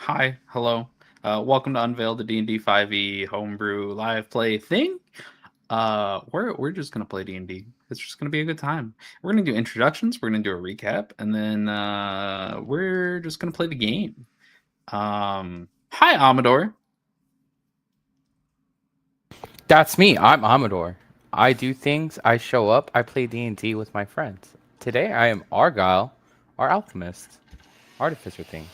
Hi, hello. Welcome to Unveiled, the D&D 5e homebrew live play thing. We're just gonna play D&D. It's just gonna be a good time. We're gonna do introductions. We're gonna do a recap, and then we're just gonna play the game. Hi, Amador. That's me. I'm Amador. I do things. I show up. I play D&D with my friends. Today I am Argyle, our alchemist, artificer thing.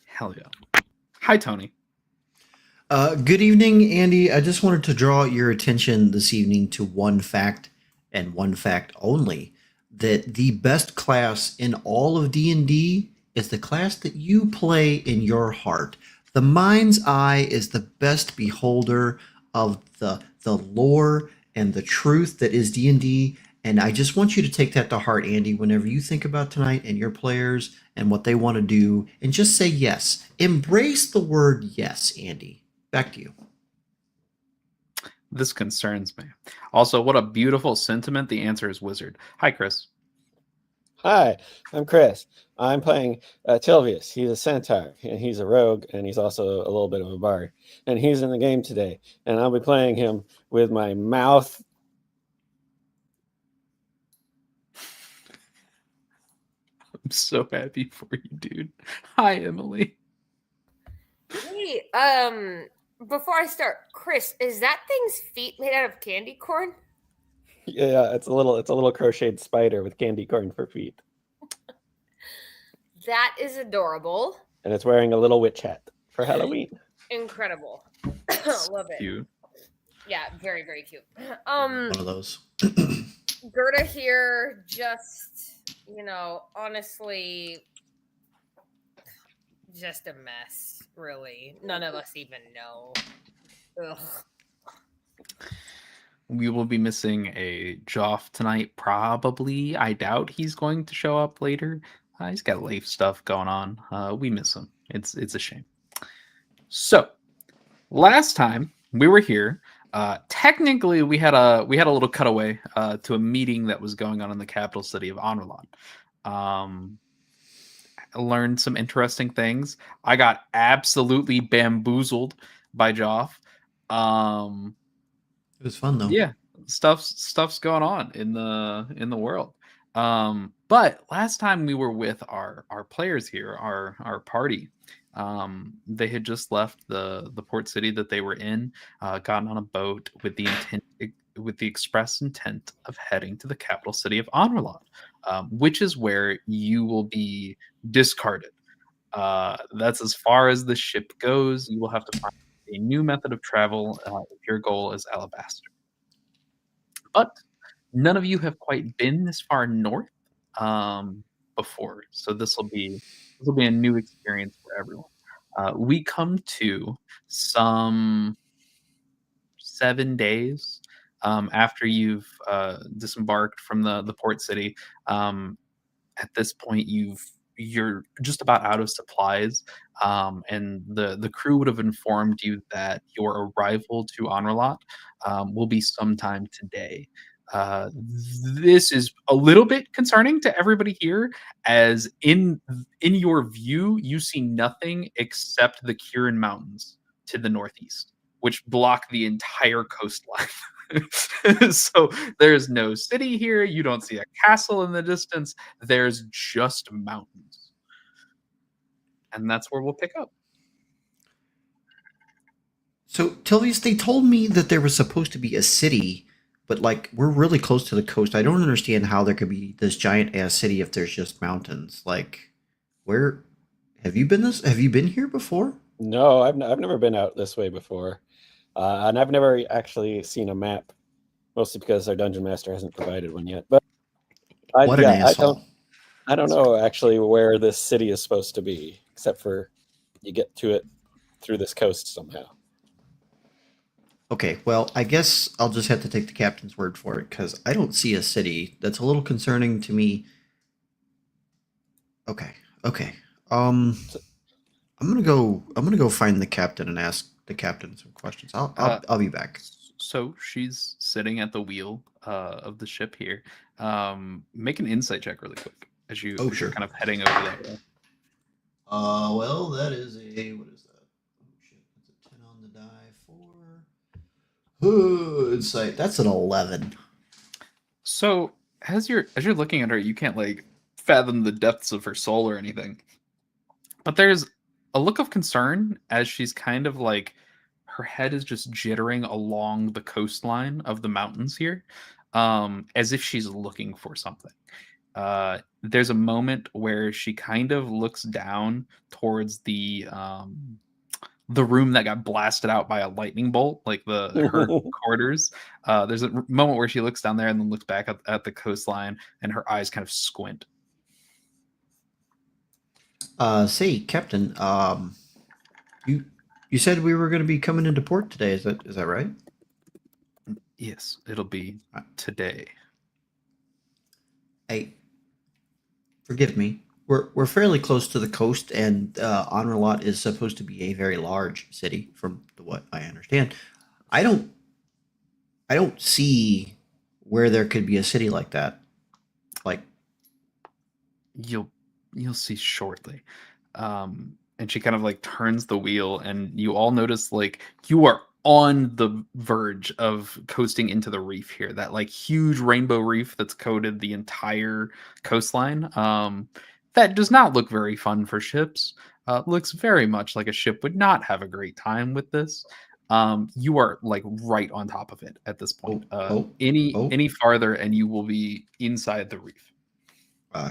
Hell yeah. Hi, Tony. Good evening, Andy. I just wanted to draw your attention this evening to one fact and one fact only, that the best class in all of D&D is the class that you play in your heart. The mind's eye is the best beholder of the lore and the truth that is D&D, and I just want you to take that to heart, Andy, whenever you think about tonight and your players and what they want to do, and just say yes. Embrace the word yes, Andy. Back to you. This concerns me. Also, what a beautiful sentiment. The answer is wizard. Hi, Chris. Hi, I'm Chris. I'm playing Tilvius. He's a centaur, and he's a rogue, and he's also a little bit of a bard. And he's in the game today, and I'll be playing him with my mouth. I'm so happy for you, dude. Hi, Emily. Hey, before I start, Chris, is that thing's feet made out of candy corn? Yeah, it's a little crocheted spider with candy corn for feet, That is adorable. and it's wearing a little witch hat for Halloween. Incredible. Love it. Cute. Yeah, very, very cute. One of those. Gerda here, just, honestly, just a mess, really. None of us even know. Ugh. We will be missing a Joff tonight, probably. I doubt he's going to show up later. He's got life stuff going on. We miss him. It's a shame. So, last time we were here, technically we had a little cutaway to a meeting that was going on in the capital city of Anrhylot. I learned some interesting things. I got absolutely bamboozled by Joff. It was fun though. Yeah, stuff's going on in the world. But last time we were with our players here, our party, they had just left the port city that they were in, gotten on a boat with the express intent of heading to the capital city of Anrhylot, which is where you will be discarded. That's as far as the ship goes. You will have to find a new method of travel if your goal is Alabaster. But none of you have quite been this far north before, so this will be a new experience for everyone. We come to some 7 days after you've disembarked from the port city. At this point, you're just about out of supplies, and the crew would have informed you that your arrival to Anrhylot will be sometime today. This is a little bit concerning to everybody here, as in your view, you see nothing except the Kirin Mountains to the northeast, which block the entire coastline. So there's no city here. You don't see a castle in the distance. There's just mountains. And that's where we'll pick up. So, Tilvius, they told me that there was supposed to be a city, but like we're really close to the coast. I don't understand how there could be this giant ass city if there's just mountains. Like, where have you been? Have you been here before? No, I've never been out this way before, and I've never actually seen a map. Mostly because our dungeon master hasn't provided one yet. But What an asshole! I don't know actually where this city is supposed to be, except for you get to it through this coast somehow. Okay, well, I guess I'll just have to take the captain's word for it because I don't see a city. That's a little concerning to me. Okay. I'm gonna go find the captain and ask the captain some questions. I'll be back. So she's sitting at the wheel of the ship here. Make an insight check really quick as you're sure. kind of heading over there. Well, that is a what is that? Oh shit, that's a 10 on the die for insight. That's an 11. So as you're looking at her, you can't like fathom the depths of her soul or anything. But there's a look of concern as she's kind of like her head is just jittering along the coastline of the mountains here, as if she's looking for something. There's a moment where she kind of looks down towards the room that got blasted out by a lightning bolt, like the her quarters. There's a moment where she looks down there and then looks back at the coastline, and her eyes kind of squint. Say, Captain, you you said we were going to be coming into port today. Is that right? Yes, it'll be today. Hey, forgive me. We're fairly close to the coast, and Anrhylot is supposed to be a very large city, from what I understand. I don't I don't see where there could be a city like that. Like, You'll you'll see shortly. And she kind of like turns the wheel, and you all notice like you are on the verge of coasting into the reef here. That like huge rainbow reef that's coated the entire coastline. That does not look very fun for ships. Looks very much like a ship would not have a great time with this. You are like right on top of it at this point. Any farther, and you will be inside the reef.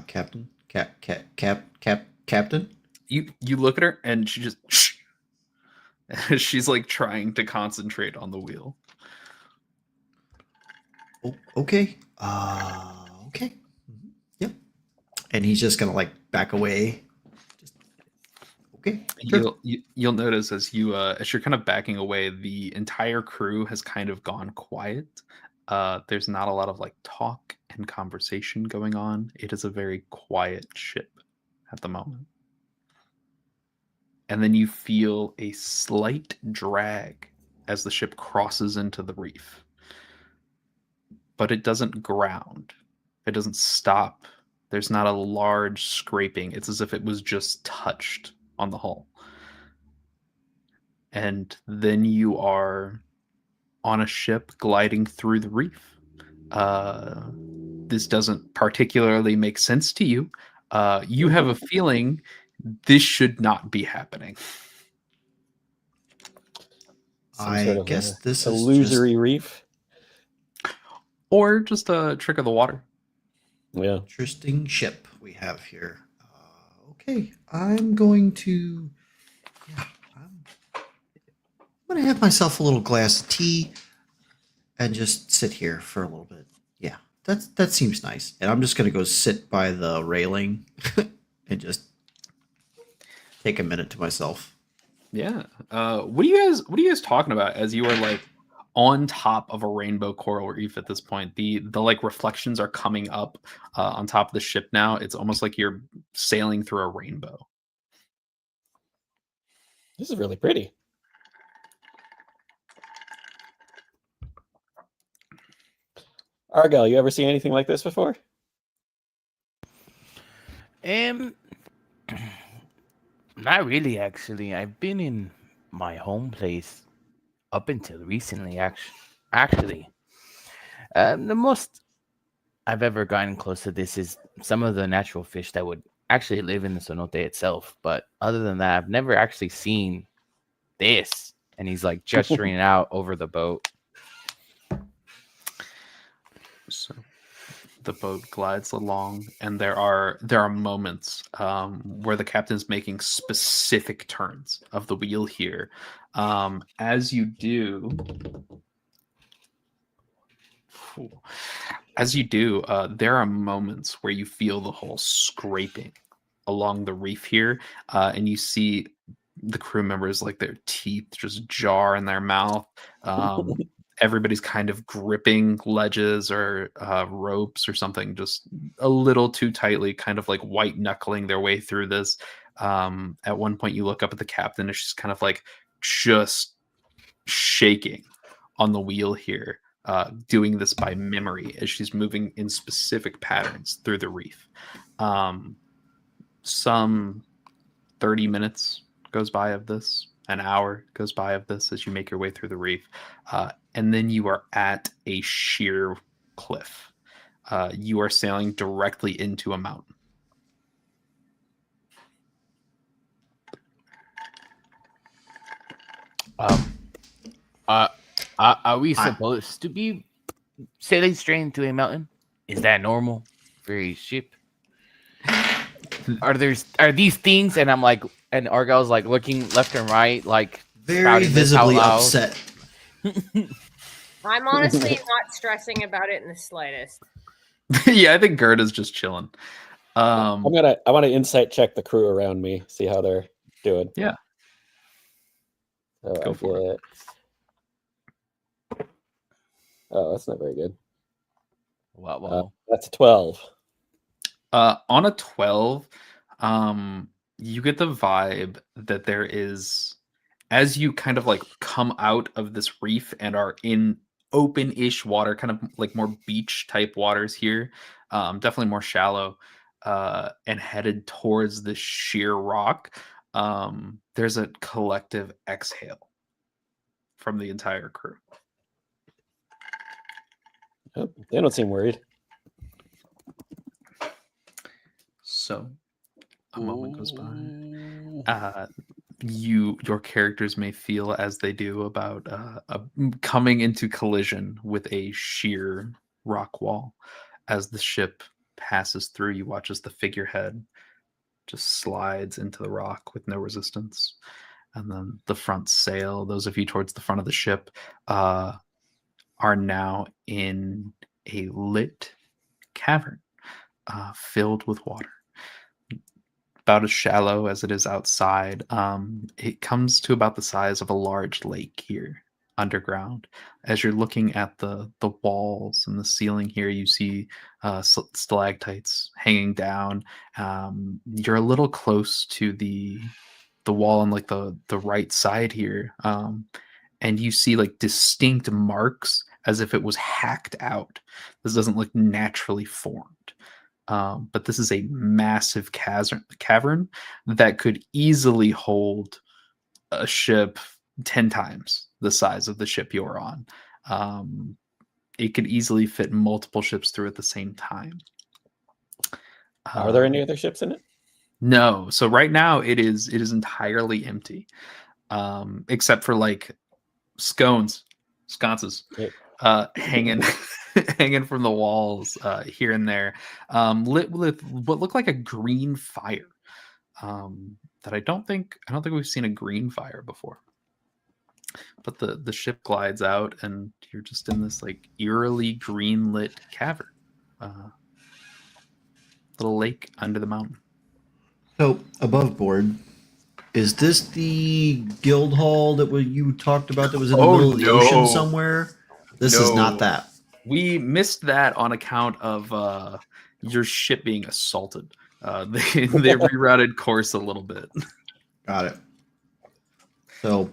Captain, Captain. You look at her, and she just she's like trying to concentrate on the wheel. Oh, okay. Okay. Yep. And he's just gonna like back away. Just, okay. Sure. You'll notice as you're kind of backing away, the entire crew has kind of gone quiet. There's not a lot of like talk and conversation going on. It is a very quiet ship at the moment. And then you feel a slight drag as the ship crosses into the reef. But it doesn't ground. It doesn't stop. There's not a large scraping. It's as if it was just touched on the hull. And then you are on a ship gliding through the reef. This doesn't particularly make sense to you. You have a feeling this should not be happening. I guess this is illusory reef. Or just a trick of the water. Yeah. Interesting ship we have here. Okay, I'm going to. Yeah, I'm going to have myself a little glass of tea and just sit here for a little bit. Yeah, that seems nice. And I'm just going to go sit by the railing and just take a minute to myself. Yeah. What are you guys talking about as you are like on top of a rainbow coral reef at this point? The like reflections are coming up on top of the ship now. It's almost like you're sailing through a rainbow. This is really pretty. Argyle, you ever seen anything like this before? Not really, actually. I've been in my home place up until recently, actually. The most I've ever gotten close to this is some of the natural fish that would actually live in the cenote itself. But other than that, I've never actually seen this. And he's like gesturing it out over the boat. So the boat glides along, and there are moments where the captain's making specific turns of the wheel here. As you do, there are moments where you feel the whole scraping along the reef here, and you see the crew members like their teeth just jar in their mouth. Everybody's kind of gripping ledges or ropes or something just a little too tightly, kind of like white knuckling their way through this. At one point you look up at the captain and she's kind of like just shaking on the wheel here, doing this by memory as she's moving in specific patterns through the reef. Some 30 minutes goes by of this, an hour goes by of this as you make your way through the reef. And then you are at a sheer cliff. You are sailing directly into a mountain. Are we supposed to be sailing straight into a mountain? Is that normal for a ship? Are these things? And I'm like, and Argyle's like looking left and right, like Very spouting this out visibly loud. upset. I'm honestly not stressing about it in the slightest. Yeah, I think Gerda's just chilling. I want to insight check the crew around me, see how they're doing. Yeah. So Go for it. Oh, that's not very good. Wow. That's a 12. On a 12, you get the vibe that there is, as you kind of like come out of this reef and are in open-ish water, kind of like more beach type waters here, definitely more shallow, and headed towards the sheer rock, there's a collective exhale from the entire crew. Oh, they don't seem worried. So a moment goes by. Your characters may feel as they do about coming into collision with a sheer rock wall. As the ship passes through, you watch as the figurehead just slides into the rock with no resistance. And then the front sail, those of you towards the front of the ship, are now in a lit cavern filled with water. About as shallow as it is outside. It comes to about the size of a large lake here underground. As you're looking at the walls and the ceiling here, you see stalactites hanging down. You're a little close to the wall on like the right side here, and you see like distinct marks as if it was hacked out. This doesn't look naturally formed. But this is a massive cavern that could easily hold a ship 10 times the size of the ship you're on. It could easily fit multiple ships through at the same time. Are there any other ships in it? No. So right now it is entirely empty, except for like sconces hanging hanging from the walls here and there, lit with what looked like a green fire. That I don't think we've seen a green fire before. But the ship glides out, and you're just in this like eerily green lit cavern, little lake under the mountain. So above board, is this the guild hall that you talked about that was in the middle of the ocean somewhere? This is not that. We missed that on account of your ship being assaulted. They rerouted course a little bit. Got it. So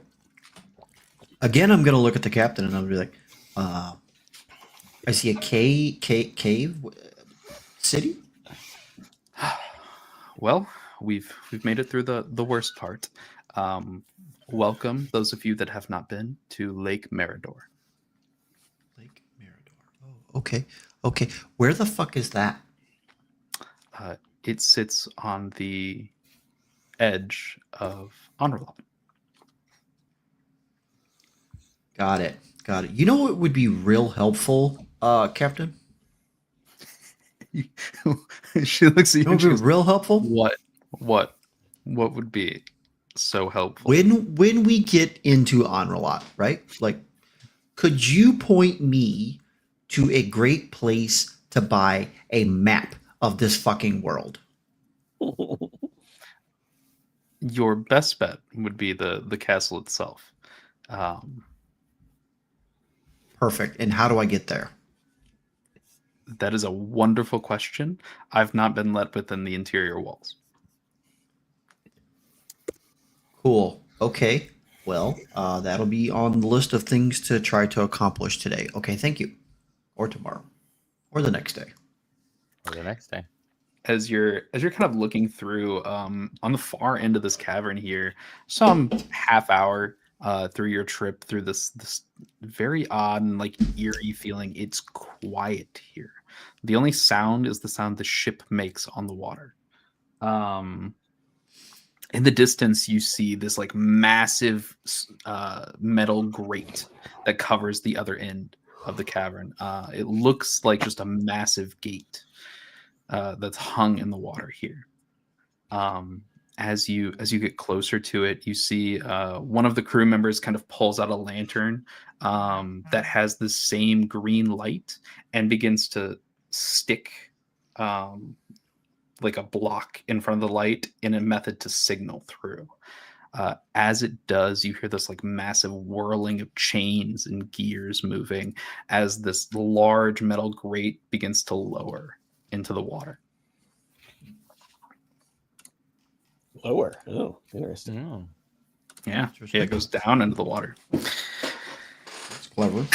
again, I'm going to look at the captain and I'll be like, I see a cave city. Well, we've made it through the worst part. Welcome those of you that have not been to Lake Meridor. Lake Meridor. Oh, okay. Where the fuck is that? It sits on the edge of Anrhylot. Got it. You know what would be real helpful, Captain? She looks at you. You know what would be real helpful? What would be so helpful? When we get into Anrhylot, right? Like, could you point me to a great place to buy a map of this fucking world? Your best bet would be the castle itself. Perfect. And how do I get there? That is a wonderful question. I've not been let within the interior walls. Cool. Okay. Well, that'll be on the list of things to try to accomplish today. Okay, thank you. Or tomorrow. Or the next day. as you're kind of looking through on the far end of this cavern here, some half hour through your trip through this very odd and like eerie feeling. It's quiet here. The only sound is the sound the ship makes on the water. In the distance, you see this like massive metal grate that covers the other end of the cavern. It looks like just a massive gate that's hung in the water here. As you get closer to it, you see one of the crew members kind of pulls out a lantern that has the same green light and begins to stick like a block in front of the light in a method to signal through. As it does, you hear this like massive whirling of chains and gears moving as this large metal grate begins to lower into the water. Lower. Oh, interesting. Mm. Yeah, it goes down into the water. That's clever.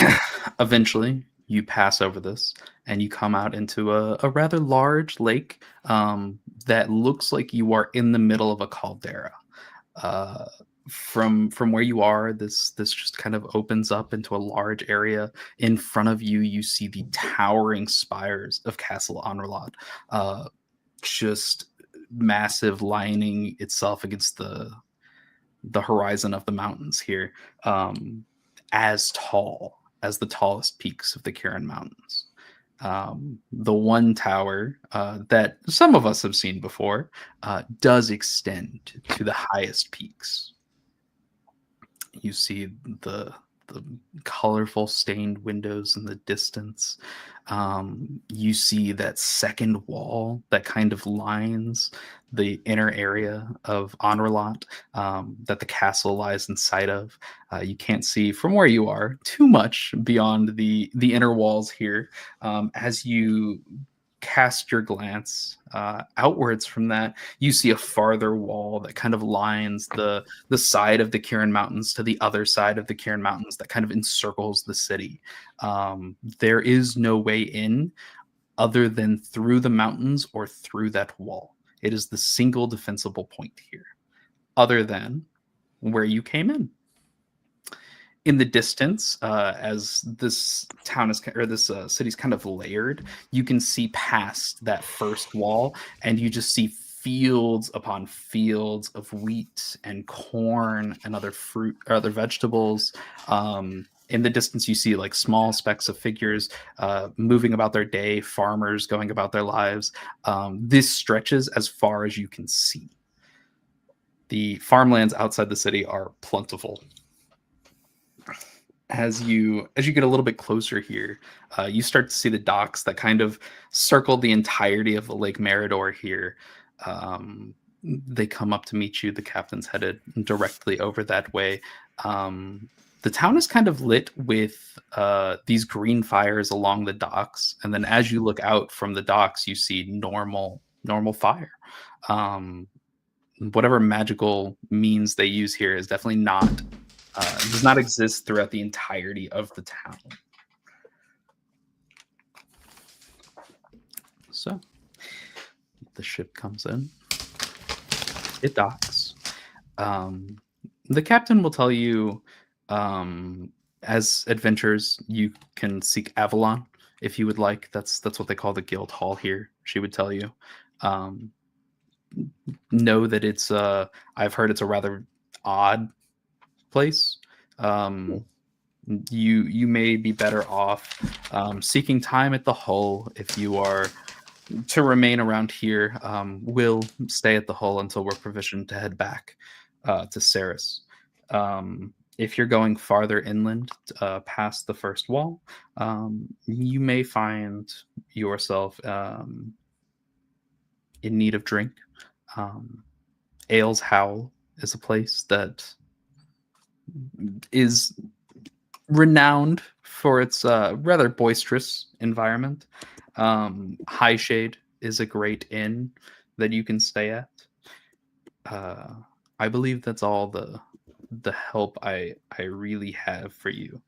Eventually, you pass over this and you come out into a rather large lake that looks like you are in the middle of a caldera. From where you are, this just kind of opens up into a large area. In front of you, you see the towering spires of Castle Anrhylot, just massive, lining itself against the horizon of the mountains here, as tall as the tallest peaks of the Kirin Mountains. The one tower that some of us have seen before does extend to the highest peaks. You see the colorful stained windows in the distance. You see that second wall that kind of lines the inner area of Anrhylot that the castle lies inside of. You can't see from where you are too much beyond the inner walls here. As you cast your glance outwards from that, you see a farther wall that kind of lines the side of the Kirin Mountains to the other side of the Kirin Mountains that kind of encircles the city. There is no way in other than through the mountains or through that wall. It is the single defensible point here, other than where you came in. In the distance, as this town is, or this city's kind of layered, you can see past that first wall, and you just see fields upon fields of wheat and corn and other fruit or other vegetables. In the distance, you see like small specks of figures moving about their day, farmers going about their lives. This stretches as far as you can see. The farmlands outside the city are plentiful. As you get a little bit closer here, you start to see the docks that kind of circle the entirety of the Lake Meridor here. They come up to meet you. The captain's headed directly over that way. The town is kind of lit with these green fires along the docks, and then as you look out from the docks, you see normal fire. Whatever magical means they use here is definitely not does not exist throughout the entirety of the town. So the ship comes in, it docks. The captain will tell you, as adventurers, you can seek Avalon if you would like. That's what they call the guild hall here. She would tell you. Know that it's I've heard it's a rather odd place. You may be better off seeking time at the hull if you are to remain around here. We'll stay at the hull until we're provisioned to head back to Ceres. If you're going farther inland past the first wall, you may find yourself in need of drink. Ales Howl is a place that is renowned for its rather boisterous environment. High Shade is a great inn that you can stay at. I believe that's all the help I really have for you.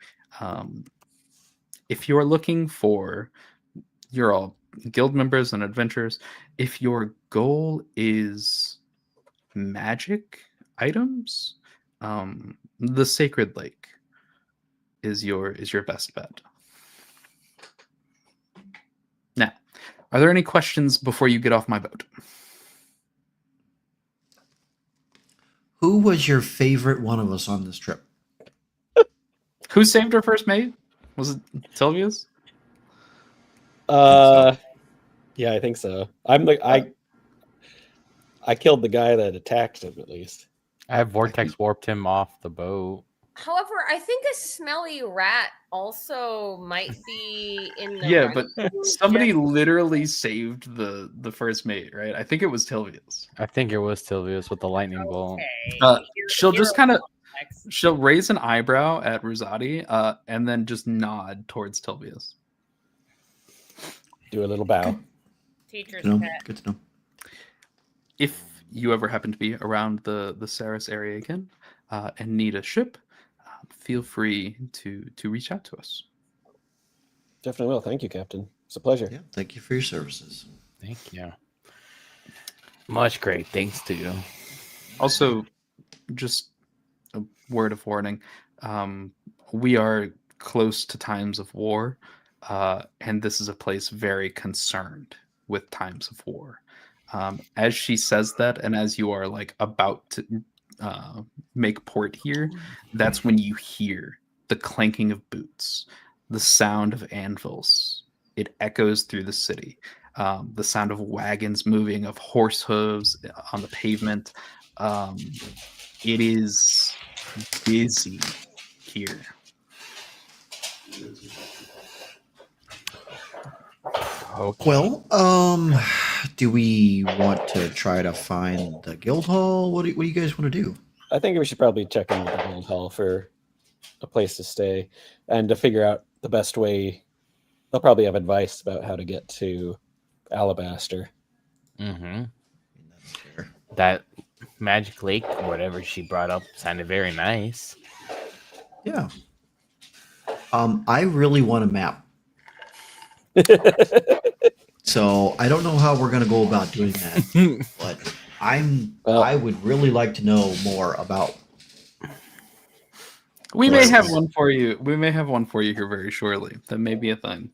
If you're looking for, you're all guild members and adventurers, if your goal is magic items, the Sacred Lake is your best bet. Now, are there any questions before you get off my boat? Who was your favorite one of us on this trip? Who saved our first mate? Was it Tilvius? Yeah, I think so. I killed the guy that attacked him at least. I have vortex warped him off the boat. However, I think a smelly rat also might be in the Yeah, but rescue. somebody literally saved the first mate, right? I think it was Tilvius. I think it was Tilvius with the lightning bolt. Okay. She'll just kind of Context. she'll raise an eyebrow at Rosati, and then just nod towards Tilvius. Do a little bow. Teacher's No, pet. good to know. If you ever happen to be around the Saris area again and need a ship, feel free to reach out to us. Definitely will. Thank you, Captain. It's a pleasure. Yeah, thank you for your services. Thank you. Much great thanks to you. Also, just a word of warning, we are close to times of war, and this is a place very concerned with times of war. As she says that, and as you are like about to make port here, that's when you hear the clanking of boots, the sound of anvils. It echoes through the city. The sound of wagons moving, of horse hooves on the pavement. It is busy here. Okay. Well, do we want to try to find the guild hall? What do you guys want to do? I think we should probably check in with the guild hall for a place to stay and to figure out the best way. They'll probably have advice about how to get to Alabaster. Mm-hmm. That's fair. That magic lake or whatever she brought up sounded very nice. Yeah. I really want a map. So I don't know how we're going to go about doing that, but I would really like to know more about. We may have Places. one for you. We may have one for you here very shortly. That may be a thing.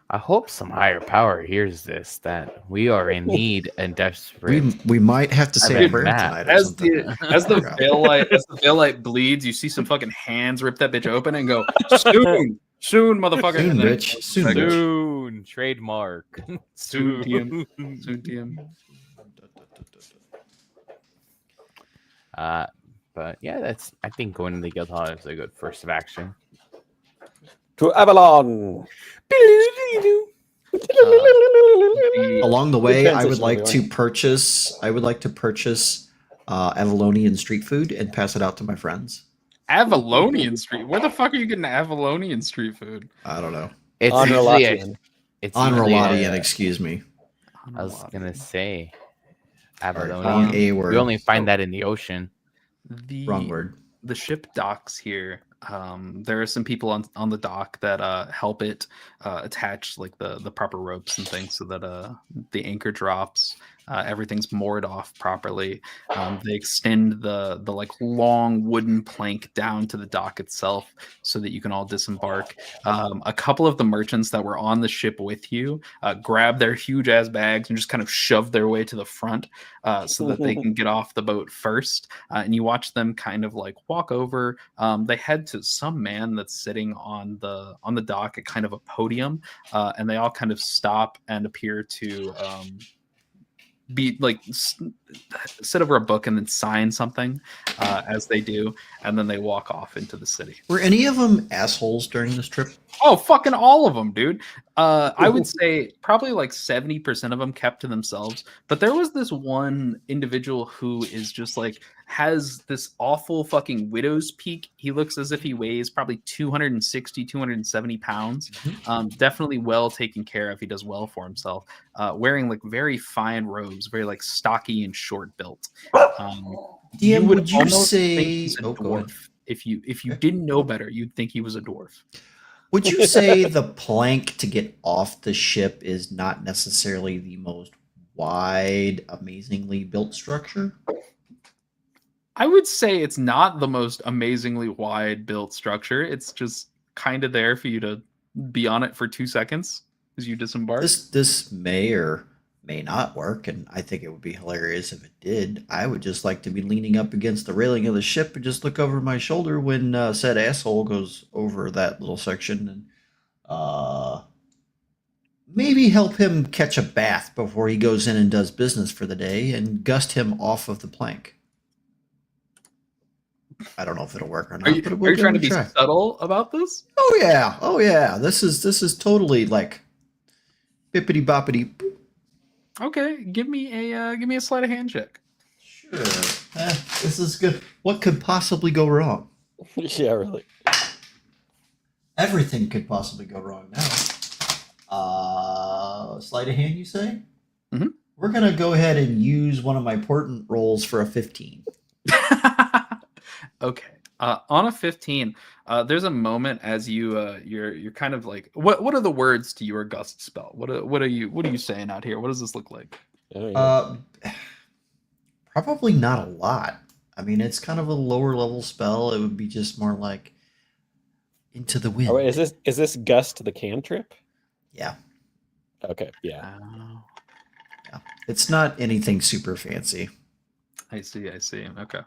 I hope some higher power hears this, that we are in need and desperate. We might have to say a bet prayer Matt, tonight. Or As something. the veil light bleeds, you see some fucking hands rip that bitch open and go, soon, motherfucker. Soon, And then- bitch. Soon, Like, bitch. Soon, trademark. Soon, TM. Soon, TM. But yeah, I think going to the guild hall is a good first of action. To Avalon. Along the Good way, I would transition, like everyone. to purchase. I would like to purchase Avalonian street food and pass it out to my friends. Avalonian street. Where the fuck are you getting Avalonian street food? I don't know. It's usually a, Anrhylotian. it's usually Unrelatian, a- excuse me. I was gonna say Wrong Avalonian. A word. We only find that in the ocean. Wrong word. The ship docks here. There are some people on the dock that help it attach like the proper ropes and things so that the anchor drops. Everything's moored off properly. They extend the like long wooden plank down to the dock itself so that you can all disembark. A couple of the merchants that were on the ship with you grab their huge ass bags and just kind of shove their way to the front so that they can get off the boat first. And you watch them kind of like walk over. They head to some man that's sitting on the dock at kind of a podium, and they all kind of stop and appear to be like sit over a book and then sign something as they do, and then they walk off into the city. Were any of them assholes during this trip? Oh, fucking all of them, dude. I would say probably like 70% of them kept to themselves. But there was this one individual who is just like has this awful fucking widow's peak. He looks as if he weighs probably 260, 270 pounds. Definitely well taken care of. He does well for himself. Wearing like very fine robes, very like stocky and short built. DM, would you almost say- think he's a Oh, go ahead. dwarf. If you didn't know better, you'd think he was a dwarf. Would you say the plank to get off the ship is not necessarily the most wide, amazingly built structure? I would say it's not the most amazingly wide built structure. It's just kind of there for you to be on it for 2 seconds as you disembark. This may or may not work, and I think it would be hilarious if it did. I would just like to be leaning up against the railing of the ship and just look over my shoulder when said asshole goes over that little section, and maybe help him catch a bath before he goes in and does business for the day, and gust him off of the plank. I don't know if it'll work or not. Are you, but are we'll you give trying it to a be try. subtle about this? Oh yeah. This is totally like bippity boppity. Boop. Okay, give me a sleight of hand check. Sure. This is good. What could possibly go wrong? Yeah, really. Everything could possibly go wrong now. Sleight of hand, you say? Mhm. We're gonna go ahead and use one of my portent rolls for a 15. Okay. On a 15, there's a moment as you're kind of like what are the words to your gust spell? What are you saying out here? What does this look like? Oh, yeah. Probably not a lot. I mean, it's kind of a lower level spell. It would be just more like into the wind. Oh, wait, is this Gust the cantrip? Yeah. Okay, yeah. Yeah. It's not anything super fancy. I see. Okay.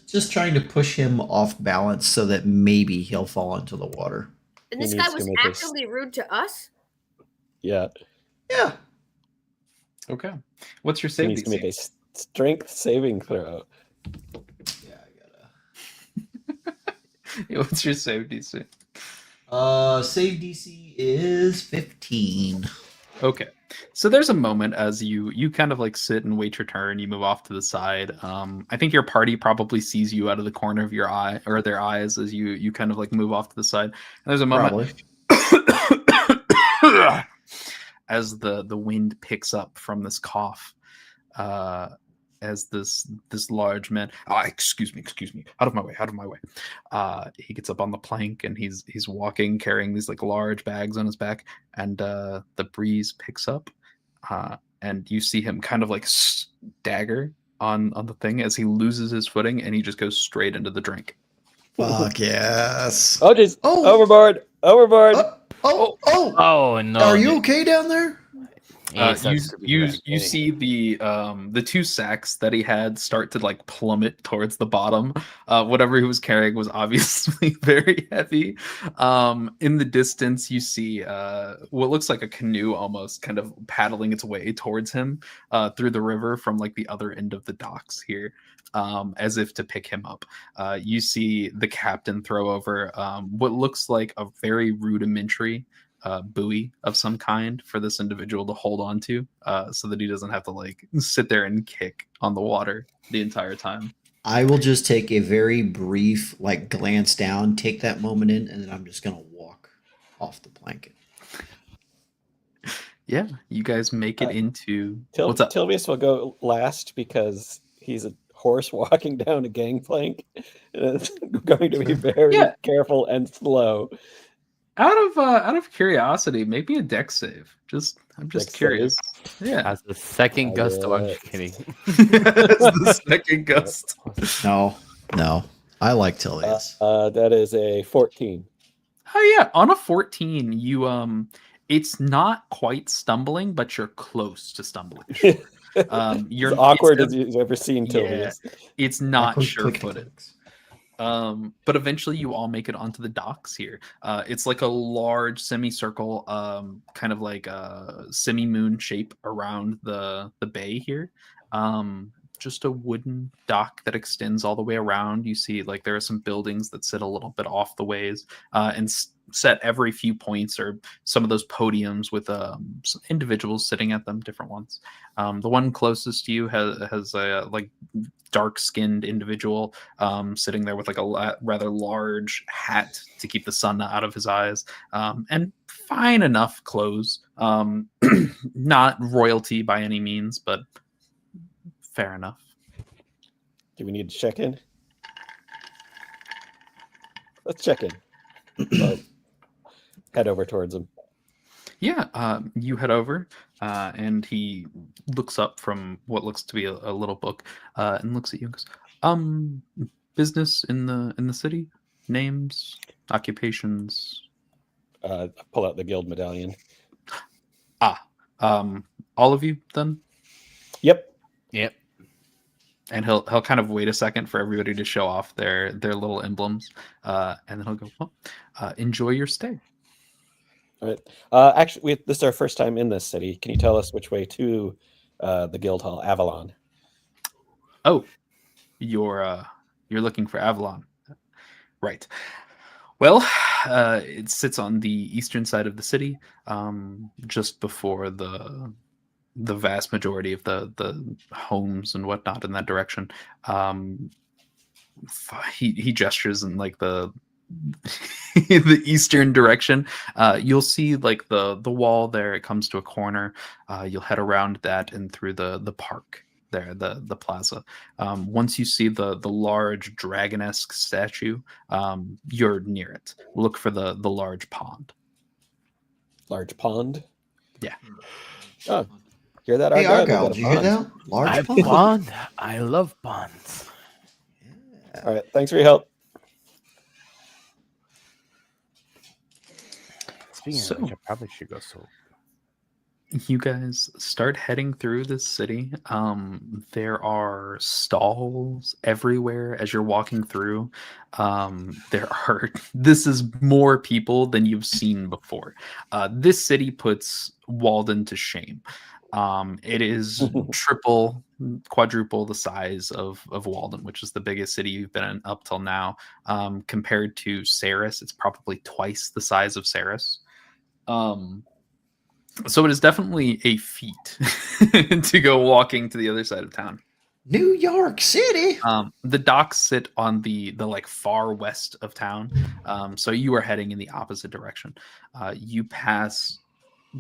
Just trying to push him off balance so that maybe he'll fall into the water. And He this guy needs to was make a actively rude to us? Yeah. Yeah. Okay. What's your He save needs to make a DC? strength saving throw. Yeah, I What's your save DC? gotta. Save DC is 15. Okay. So there's a moment as you kind of like sit and wait your turn, you move off to the side. I think your party probably sees you out of the corner of your eye or their eyes as you kind of like move off to the side. And there's a moment Probably. as the wind picks up from this cough. As this large man, excuse me, out of my way. He gets up on the plank and he's walking carrying these like large bags on his back, and the breeze picks up, and you see him kind of like stagger on the thing as he loses his footing, and he just goes straight into the drink. Fuck yes. Oh, just overboard. Oh no! Are you okay down there? You see the two sacks that he had start to like plummet towards the bottom. Whatever he was carrying was obviously very heavy. In the distance, you see what looks like a canoe almost kind of paddling its way towards him through the river from like the other end of the docks here, as if to pick him up. You see the captain throw over what looks like a very rudimentary buoy of some kind for this individual to hold on to, so that he doesn't have to like sit there and kick on the water the entire time. I will just take a very brief like glance down, take that moment in, and then I'm just gonna walk off the blanket. Yeah, you guys make it into what's up? Tilvius will go last because he's a horse walking down a gangplank. And it's going to be very careful and slow. Out of curiosity, make me a dex save. I'm just Dex curious. save? Yeah. As the second gust. Oh, I'm just kidding. The second gust. No. I like Tillius. That is a 14. Oh yeah, on a 14, you it's not quite stumbling, but you're close to stumbling. Sure. You're as awkward as you've ever seen Tilvius. Yeah, it's not Click, sure-footed. But eventually you all make it onto the docks here. It's like a large semicircle, kind of like a semi-moon shape around the bay here. Just a wooden dock that extends all the way around. You see like there are some buildings that sit a little bit off the ways, and set every few points or some of those podiums with some individuals sitting at them, different ones. The one closest to you has a like dark-skinned individual sitting there with like a rather large hat to keep the sun out of his eyes, and fine enough clothes. Not royalty by any means, but fair enough. Do we need to check in? Let's check in. I'll head over towards him. Yeah, you head over, and he looks up from what looks to be a little book, and looks at you and goes, business in the city, names, occupations. Pull out the guild medallion. All of you then, Yep. and he'll kind of wait a second for everybody to show off their little emblems, and then he'll go, well, enjoy your stay. All right. Actually, this is our first time in this city. Can you tell us which way to the guild hall, Avalon? Oh, you're looking for Avalon, right? Well, it sits on the eastern side of the city, just before the vast majority of the homes and whatnot in that direction. He gestures in like the the eastern direction. You'll see like the wall there. It comes to a corner. You'll head around that and through the park there, the plaza. Once you see the large dragon-esque statue, you're near it. Look for the large pond. Large pond? Yeah. Oh, hear that, Hey, Argyle? Argyle, They did you got a hear pond. that? Large I pond. bond. I love bonds. All right. Thanks for your help. Speaking So- of which, I probably should go. So You guys start heading through this city. There are stalls everywhere as you're walking through. This is more people than you've seen before. This city puts Walden to shame. It is triple, quadruple the size of Walden, which is the biggest city you've been in up till now. Compared to Saris, it's probably twice the size of Saris. So it is definitely a feat to go walking to the other side of town. New York City. The docks sit on the like far west of town, so you are heading in the opposite direction. You pass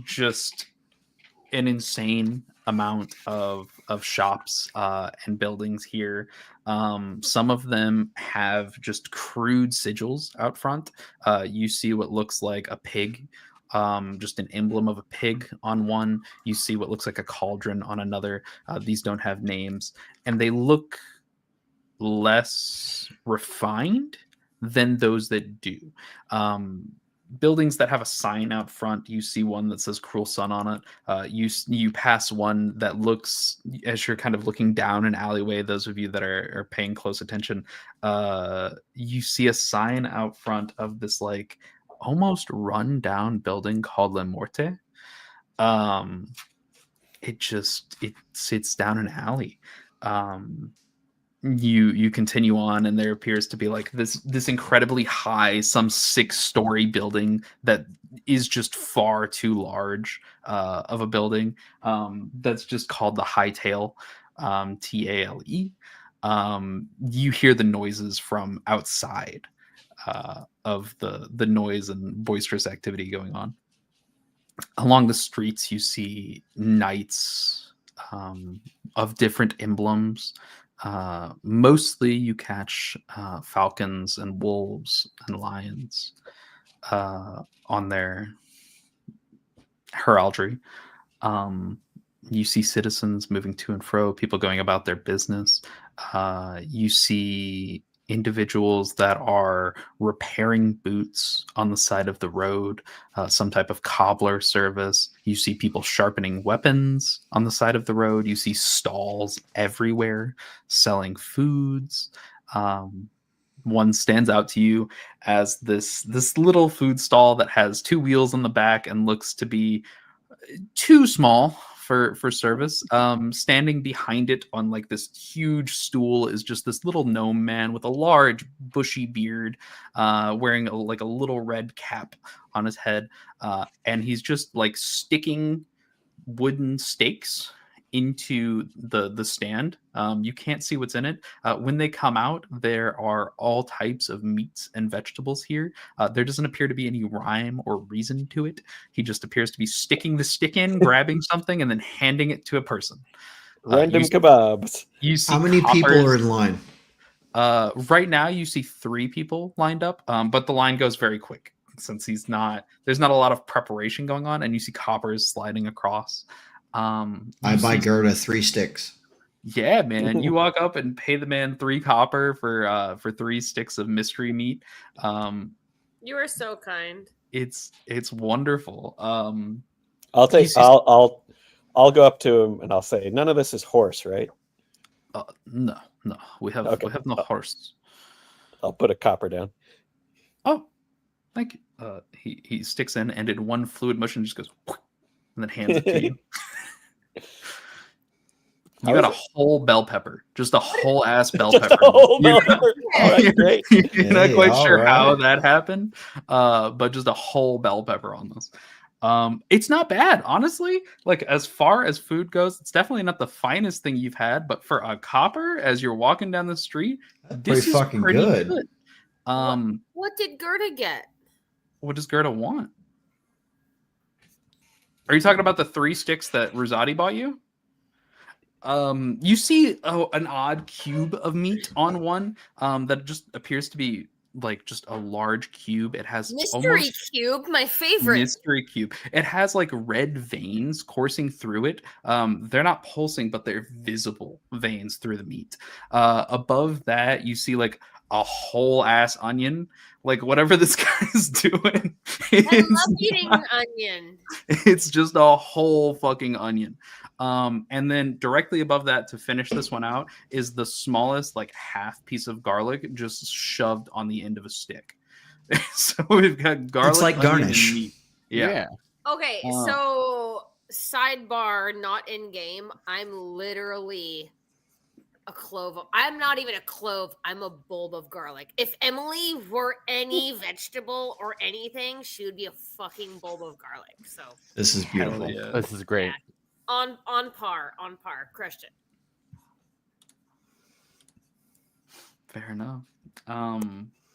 just an insane amount of shops and buildings here. Some of them have just crude sigils out front. You see what looks like a pig, just an emblem of a pig on one. You see what looks like a cauldron on another. These don't have names, and they look less refined than those that do. Buildings that have a sign out front, you see one that says Cruel Sun on it. You pass one that looks, as you're kind of looking down an alleyway, those of you that are paying close attention, you see a sign out front of this like almost run down building called La Morte. It sits down an alley. You continue on, and there appears to be like this incredibly high, some 6-story building that is just far too large of a building. That's just called the Hightail, Tale. You hear the noises from outside of the noise and boisterous activity going on. Along the streets, you see knights of different emblems. Mostly you catch falcons and wolves and lions on their heraldry. You see citizens moving to and fro, people going about their business. You see individuals that are repairing boots on the side of the road, some type of cobbler service. You see people sharpening weapons on the side of the road. You see stalls everywhere selling foods. One stands out to you as this little food stall that has 2 wheels on the back and looks to be too small for service. Standing behind it on like this huge stool is just this little gnome man with a large bushy beard, wearing a little red cap on his head, and he's just like sticking wooden stakes into the stand. You can't see what's in it. When they come out, there are all types of meats and vegetables here. There doesn't appear to be any rhyme or reason to it. He just appears to be sticking the stick in, grabbing something, and then handing it to a person. Random kebabs. You see How many people coppers. are in line? Right now, you see 3 people lined up, but the line goes very quick since there's not a lot of preparation going on, and you see coppers sliding across. I You buy see- Gerda 3 sticks. Yeah, man. You walk up and pay the man 3 copper for 3 sticks of mystery meat. You are so kind. It's wonderful. I'll take. You see- I'll go up to him and I'll say, "None of this is horse, right?" No, we have Okay. no horse. I'll put a copper down. Oh, thank you. He sticks in and in one fluid motion just goes and then hands it to you. You How got a is it? whole bell pepper, just a whole ass bell Just a pepper. whole You're bell pepper. All right, great. You're not Hey, quite all sure how right. that happened, but just a whole bell pepper on this. It's not bad, honestly. Like as far as food goes, it's definitely not the finest thing you've had, but for a copper, as you're walking down the street, That's this pretty is fucking pretty good. good. What did Gerda get? What does Gerda want? Are you talking about the 3 sticks that Rosati bought you? You see an odd cube of meat on one that just appears to be like just a large cube. It has Mystery almost cube, my favorite. mystery cube. It has like red veins coursing through it. They're not pulsing, but they're visible veins through the meat. Above that, you see like a whole ass onion. Like whatever this guy's doing. I love eating onion. It's just a whole fucking onion. And then directly above that to finish this one out is the smallest like half piece of garlic just shoved on the end of a stick. So we've got garlic. It's like onion, and garnish. meat. Yeah. Okay, Uh. so sidebar, not in game. I'm literally a clove. I'm not even a clove. I'm a bulb of garlic. If Emily were any vegetable or anything, she would be a fucking bulb of garlic. So This is beautiful. Hell yeah. This is great. on par, crushed it. Fair enough.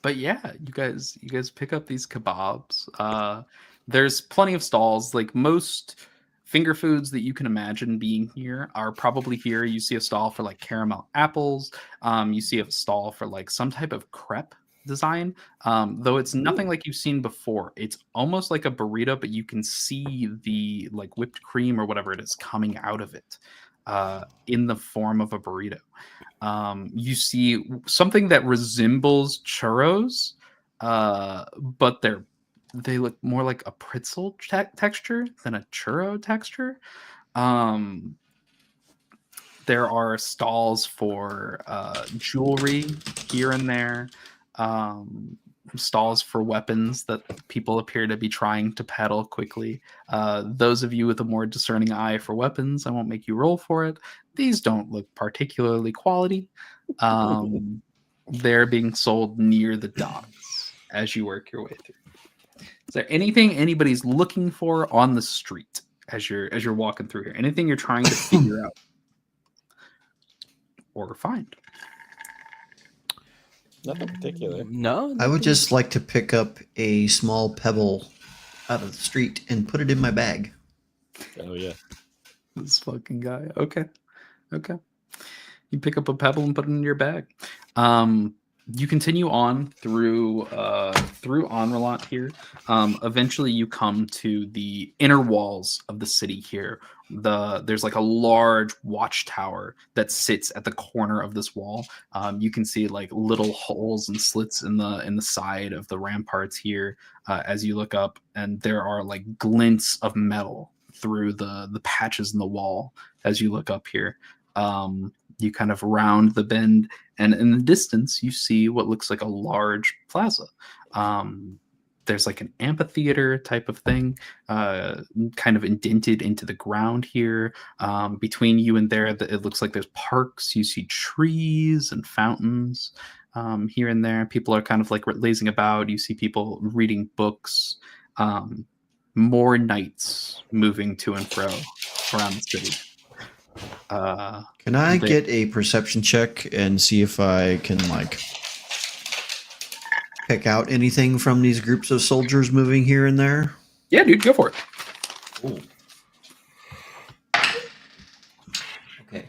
But yeah, you guys pick up these kebabs. There's plenty of stalls. Like most finger foods that you can imagine being here are probably here. You see a stall for like caramel apples. You see a stall for like some type of crepe design. Though it's nothing like you've seen before. It's almost like a burrito, but you can see the like whipped cream or whatever it is coming out of it in the form of a burrito. You see something that resembles churros, but they look more like a pretzel texture than a churro texture. There are stalls for jewelry here and there, stalls for weapons that people appear to be trying to peddle quickly. Those of you with a more discerning eye for weapons, I won't make you roll for it. These don't look particularly quality. They're being sold near the docks as you work your way through. Is there anything anybody's looking for on the street as you're walking through here? Anything you're trying to figure out or find? Nothing particular. No, I would just like to pick up a small pebble out of the street and put it in my bag. Oh yeah. This fucking guy. Okay. You pick up a pebble and put it in your bag. You continue on through Anrhylot here. Eventually, you come to the inner walls of the city here. There's like a large watchtower that sits at the corner of this wall. You can see like little holes and slits in the side of the ramparts here as you look up, and there are like glints of metal through the patches in the wall as you look up here. You kind of round the bend, and in the distance, you see what looks like a large plaza. There's like an amphitheater type of thing, kind of indented into the ground here. Between you and there, it looks like there's parks. You see trees and fountains here and there. People are kind of like lazing about. You see people reading books. More knights moving to and fro around the city. Can I get a perception check and see if I can like pick out anything from these groups of soldiers moving here and there? Yeah, dude, go for it. Ooh. Okay.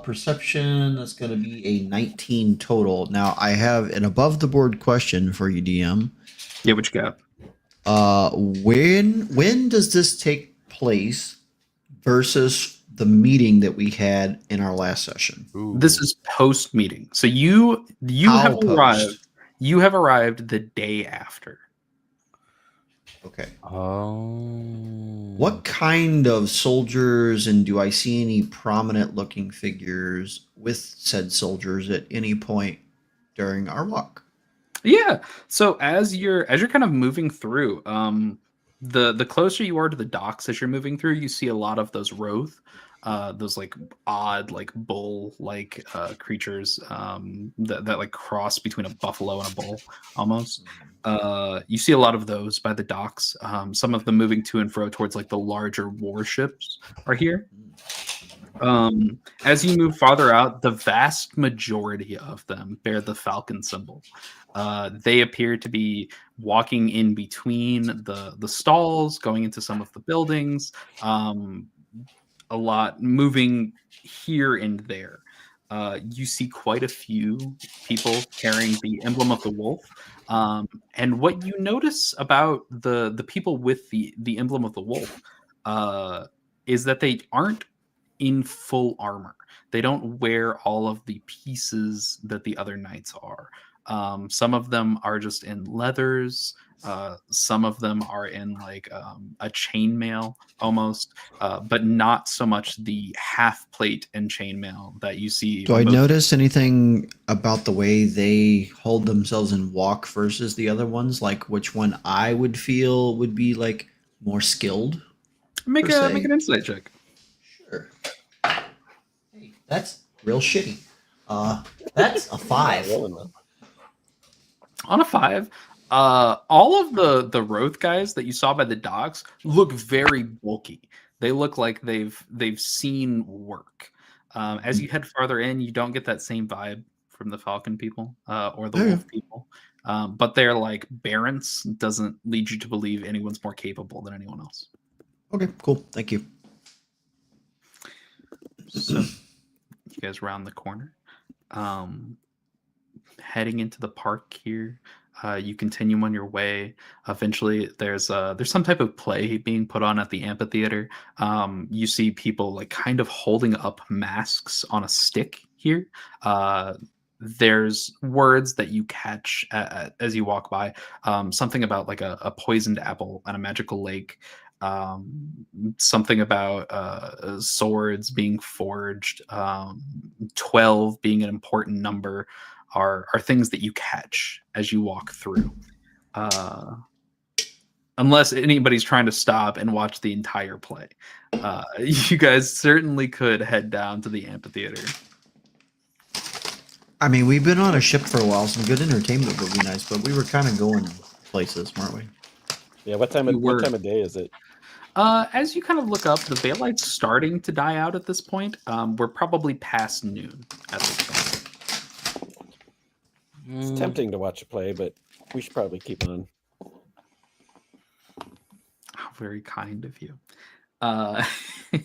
Perception, that's going to be a 19 total. Now, I have an above the board question for you, DM. Yeah, what you got? When does this take place versus the meeting that we had in our last session? This is post meeting. So you How have post? arrived. You have arrived the day after. Okay. Oh. What kind of soldiers, and do I see any prominent looking figures with said soldiers at any point during our walk? Yeah. So as you're kind of moving through, the closer you are to the docks as you're moving through, you see a lot of those Roth, those like odd like bull like creatures that like cross between a buffalo and a bull almost. You see a lot of those by the docks. Some of them moving to and fro towards like the larger warships are here. As you move farther out, the vast majority of them bear the falcon symbol. They appear to be walking in between the stalls, going into some of the buildings, a lot moving here and there. You see quite a few people carrying the emblem of the wolf. And what you notice about the people with the emblem of the wolf is that they aren't in full armor. They don't wear all of the pieces that the other knights are. Some of them are just in leathers. Some of them are in like a chainmail almost, but not so much the half plate and chainmail that you see. Do I notice anything about the way they hold themselves and walk versus the other ones? Like which one I would feel would be like more skilled? Make an insight check. Sure. Hey, that's real shitty. That's a 5. On a 5, all of the Roth guys that you saw by the docks look very bulky. They look like they've seen work. As you head farther in, you don't get that same vibe from the Falcon people or the Wolf people. But they're like barons doesn't lead you to believe anyone's more capable than anyone else. Okay, cool. Thank you. So you guys round the corner. Heading into the park here. You continue on your way. Eventually, there's some type of play being put on at the amphitheater. You see people like kind of holding up masks on a stick here. There's words that you catch as you walk by. Something about like a poisoned apple and a magical lake. Something about swords being forged. 12 being an important number. Are things that you catch as you walk through. Unless anybody's trying to stop and watch the entire play. You guys certainly could head down to the amphitheater. I mean, we've been on a ship for a while. Some good entertainment would be nice, but we were kind of going places, weren't we? Yeah, what time of day is it? As you kind of look up, the daylight's starting to die out at this point. We're probably past noon at this point. It's tempting to watch a play, but we should probably keep on. How very kind of you.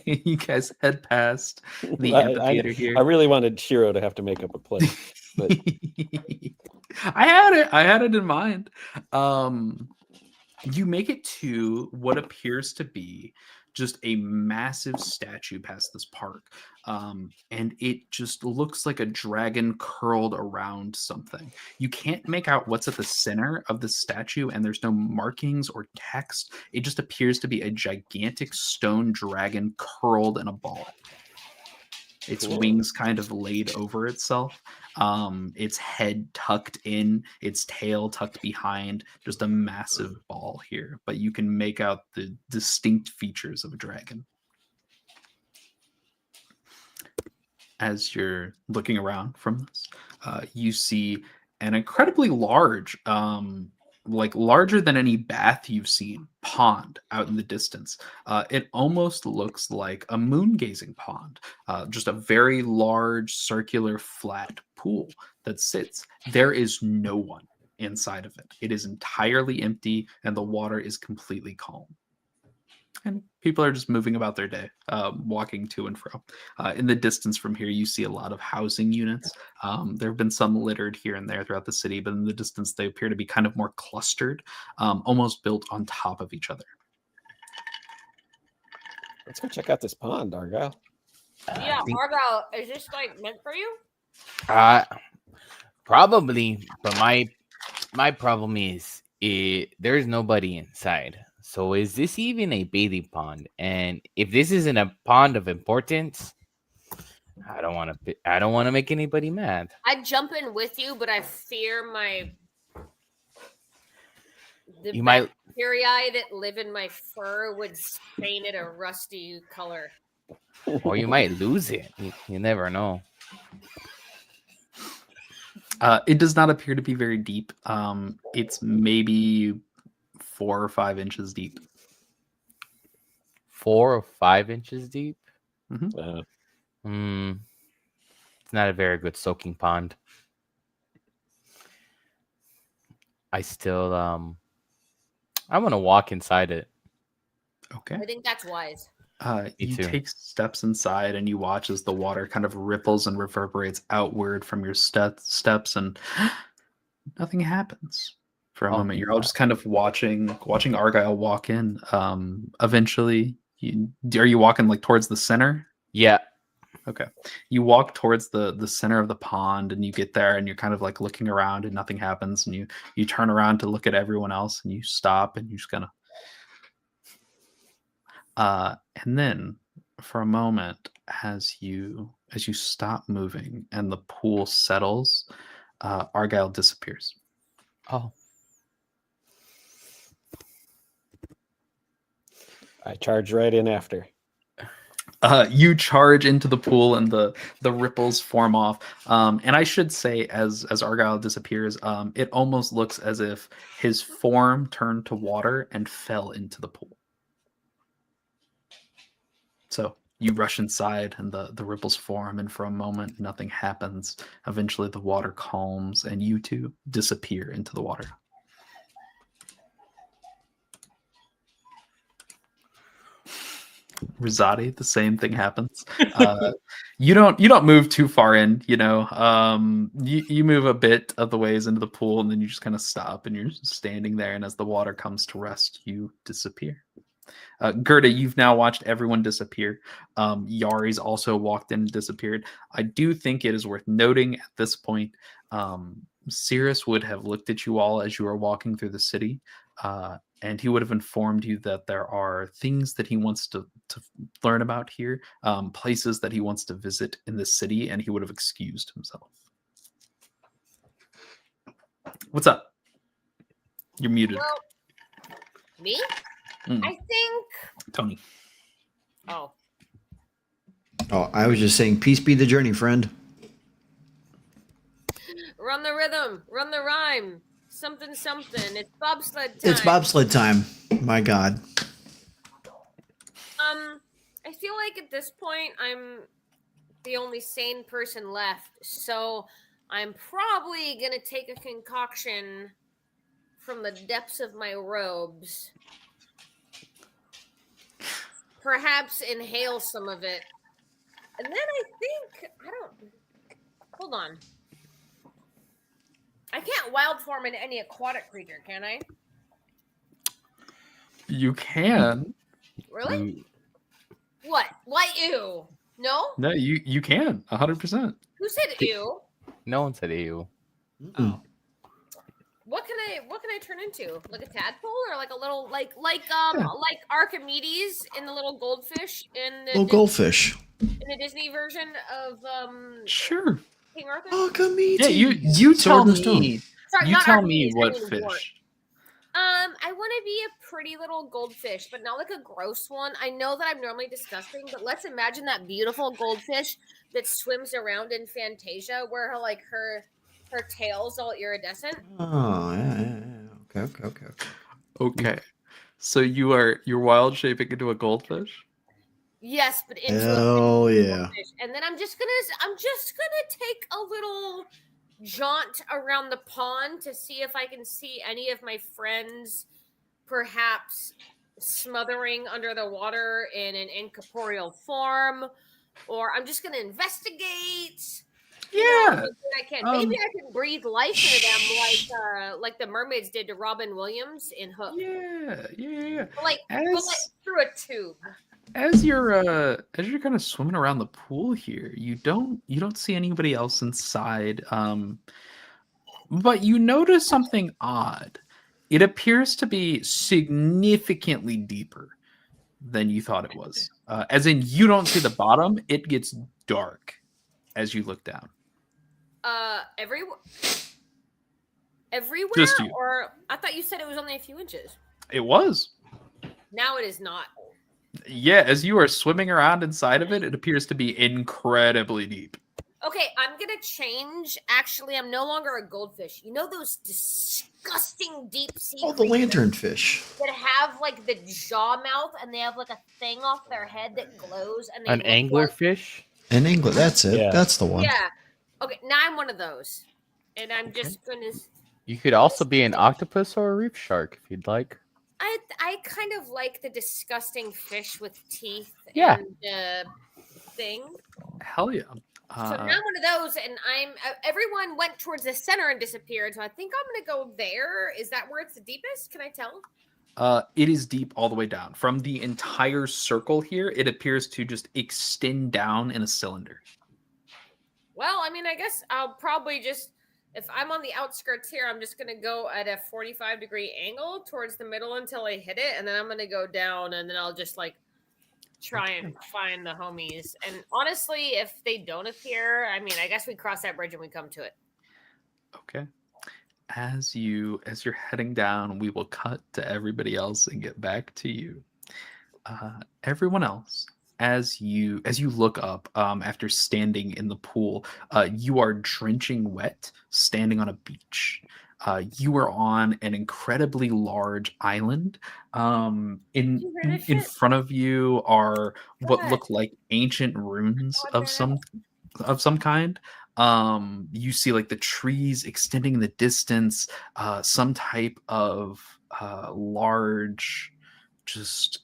You guys head past the amphitheater here. I really wanted Shiro to have to make up a play, but I had it in mind. You make it to what appears to be just a massive statue past this park. And it just looks like a dragon curled around something. You can't make out what's at the center of the statue, and there's no markings or text. It just appears to be a gigantic stone dragon curled in a ball. Its wings kind of laid over itself. Its head tucked in, its tail tucked behind, just a massive ball here. But you can make out the distinct features of a dragon. As you're looking around from this, you see an incredibly large, like larger than any bath you've seen, pond out in the distance. It almost looks like a moon gazing pond, just a very large circular flat pool that sits. There is no one inside of it. It is entirely empty and the water is completely calm. And people are just moving about their day, walking to and fro. In the distance from here, you see a lot of housing units. There have been some littered here and there throughout the city, but in the distance, they appear to be kind of more clustered, almost built on top of each other. Let's go check out this pond, Argyle. Yeah, Argyle, is this like meant for you? Probably, but my problem is there's nobody inside. So is this even a bathing pond? And if this isn't a pond of importance, I don't want to make anybody mad. I'd jump in with you, but I fear You might bacteria that live in my fur would stain it a rusty color. or you might lose it. You never know. It does not appear to be very deep. It's maybe 4 or 5 inches deep. 4 or 5 inches deep? Mm-hmm. It's not a very good soaking pond. I still I want to walk inside it. Okay. I think that's wise. You too. take steps inside and you watch as the water kind of ripples and reverberates outward from your steps, and nothing happens for a moment. You're all just kind of watching Argyle walk in. Eventually, are you walking like towards the center? Yeah. Okay. You walk towards the center of the pond, and you get there, and you're kind of like looking around, and nothing happens. And you turn around to look at everyone else, and you stop, and you just kind of. And then, for a moment, as you stop moving and the pool settles, Argyle disappears. Oh. I charge right in after. You charge into the pool, and the ripples form off. And I should say, as Argyle disappears, it almost looks as if his form turned to water and fell into the pool. So you rush inside, and the ripples form, and for a moment, nothing happens. Eventually, the water calms, and you two disappear into the water. Rizzotti, the same thing happens. You don't move too far in, you move a bit of the ways into the pool, and then you just kind of stop, and you're standing there, and as the water comes to rest, you disappear. Gerda, you've now watched everyone disappear. Yari's also walked in and disappeared. I do think it is worth noting at this point, Cirrus would have looked at you all as you were walking through the city, and he would have informed you that there are things that he wants to learn about here, places that he wants to visit in the city, and he would have excused himself. What's up? You're muted. Well, me? I think Tony. Oh, I was just saying, peace be the journey, friend. run the rhythm, run the rhyme, something. It's bobsled time. It's bobsled time. My God. I feel like at this point I'm the only sane person left, so I'm probably gonna take a concoction from the depths of my robes. Perhaps inhale some of it. And then hold on. I can't wild form into any aquatic creature, can I? You can. Really? What? Why ew? No? No, you can. 100%. Who said ew? No one said ew. Oh. What can I turn into? Like a tadpole, or like a little like Archimedes in the little goldfish in the goldfish in the Disney version of Sure. King Arthur? Archimedes. Yeah, you tell Sword in the Stone. me. Sorry, You not tell me Archimedes, I what mean fish. wart. I want to be a pretty little goldfish, but not like a gross one. I know that I'm normally disgusting, but let's imagine that beautiful goldfish that swims around in Fantasia, where her tail's all iridescent. Oh, yeah. Okay. Okay. So you're wild shaping into a goldfish? Yes, but into Hell a yeah. goldfish. And then I'm just gonna take a little jaunt around the pond to see if I can see any of my friends perhaps smothering under the water in an incorporeal form, or I'm just gonna investigate. Yeah. I can. Maybe I can breathe life into them like the mermaids did to Robin Williams in Hook. Yeah. But like through a tube. As you're kind of swimming around the pool here, you don't see anybody else inside. But you notice something odd. It appears to be significantly deeper than you thought it was. As in, you don't see the bottom; it gets dark as you look down. Everywhere. Just you. Or I thought you said it was only a few inches. It was. Now it is not. Yeah, as you are swimming around inside of it, it appears to be incredibly deep. Okay, I'm gonna change. Actually, I'm no longer a goldfish. You know those disgusting deep sea the lanternfish that have like the jaw mouth and they have like a thing off their head that glows and an anglerfish? An angler, that's it. Yeah. That's the one. Yeah. Okay, now I'm one of those. And I'm just gonna... You could also be an octopus or a reef shark if you'd like. I kind of like the disgusting fish with teeth Yeah. and thing. Hell yeah. So now I'm one of those, and everyone went towards the center and disappeared, so I think I'm going to go there. Is that where it's the deepest? Can I tell? It is deep all the way down. From the entire circle here, it appears to just extend down in a cylinder. Well, I mean, I guess I'll probably just... If I'm on the outskirts here, I'm just going to go at a 45-degree angle towards the middle until I hit it, and then I'm going to go down, and then I'll just, like, try and find the homies. And honestly, if they don't appear, I mean, I guess we cross that bridge and we come to it. Okay. As you're heading down, we will cut to everybody else and get back to you. Everyone else, as you look up after standing in the pool, you are drenching wet, standing on a beach. You are on an incredibly large island. In front of you are what look like ancient ruins of some kind. You see like the trees extending in the distance, some type of large, just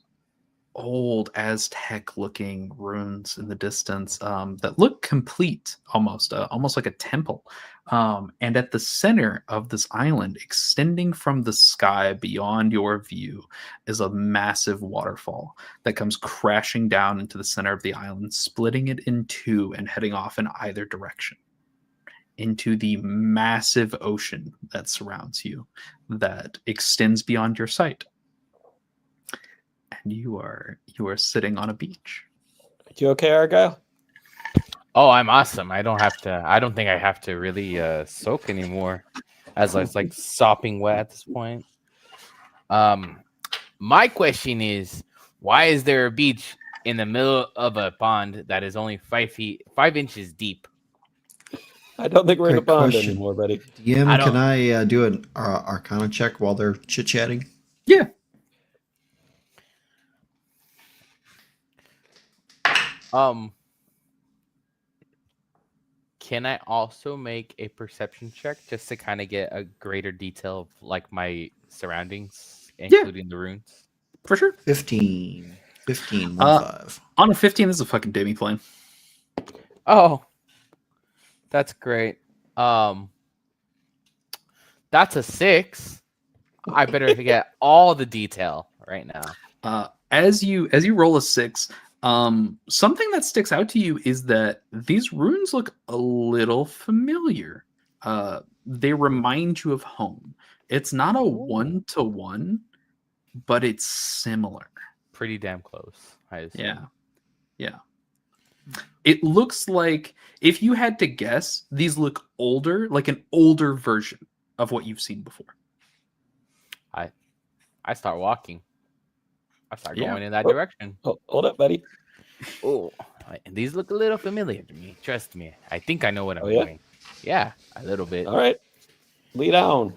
old Aztec looking ruins in the distance that look complete, almost like a temple. And at the center of this island, extending from the sky beyond your view, is a massive waterfall that comes crashing down into the center of the island, splitting it in two and heading off in either direction into the massive ocean that surrounds you, that extends beyond your sight. And you are sitting on a beach. You okay, Argyle? Oh, I'm awesome. I don't think I have to really soak anymore, as I was like sopping wet at this point. My question is, why is there a beach in the middle of a pond that is only 5 inches deep? I don't think we're in a Great pond question. anymore, buddy. DM, can I do an Arcana check while they're chit-chatting? Yeah. Can I also make a perception check just to kind of get a greater detail of like my surroundings, including the runes? For sure. 15. 5. On a 15, this is a fucking demi-plane. Oh, that's great. That's a 6. I better get all the detail right now. As you roll a 6, something that sticks out to you is that these runes look a little familiar. They remind you of home. It's not a 1-to-1, but it's similar. Pretty damn close, I assume. Yeah. It looks like, if you had to guess, these look older, like an older version of what you've seen before. I start walking. I start going in that direction. Oh, hold up, buddy. Oh, these look a little familiar to me. Trust me. I think I know what I'm doing. Yeah, a little bit. All right. Lead on.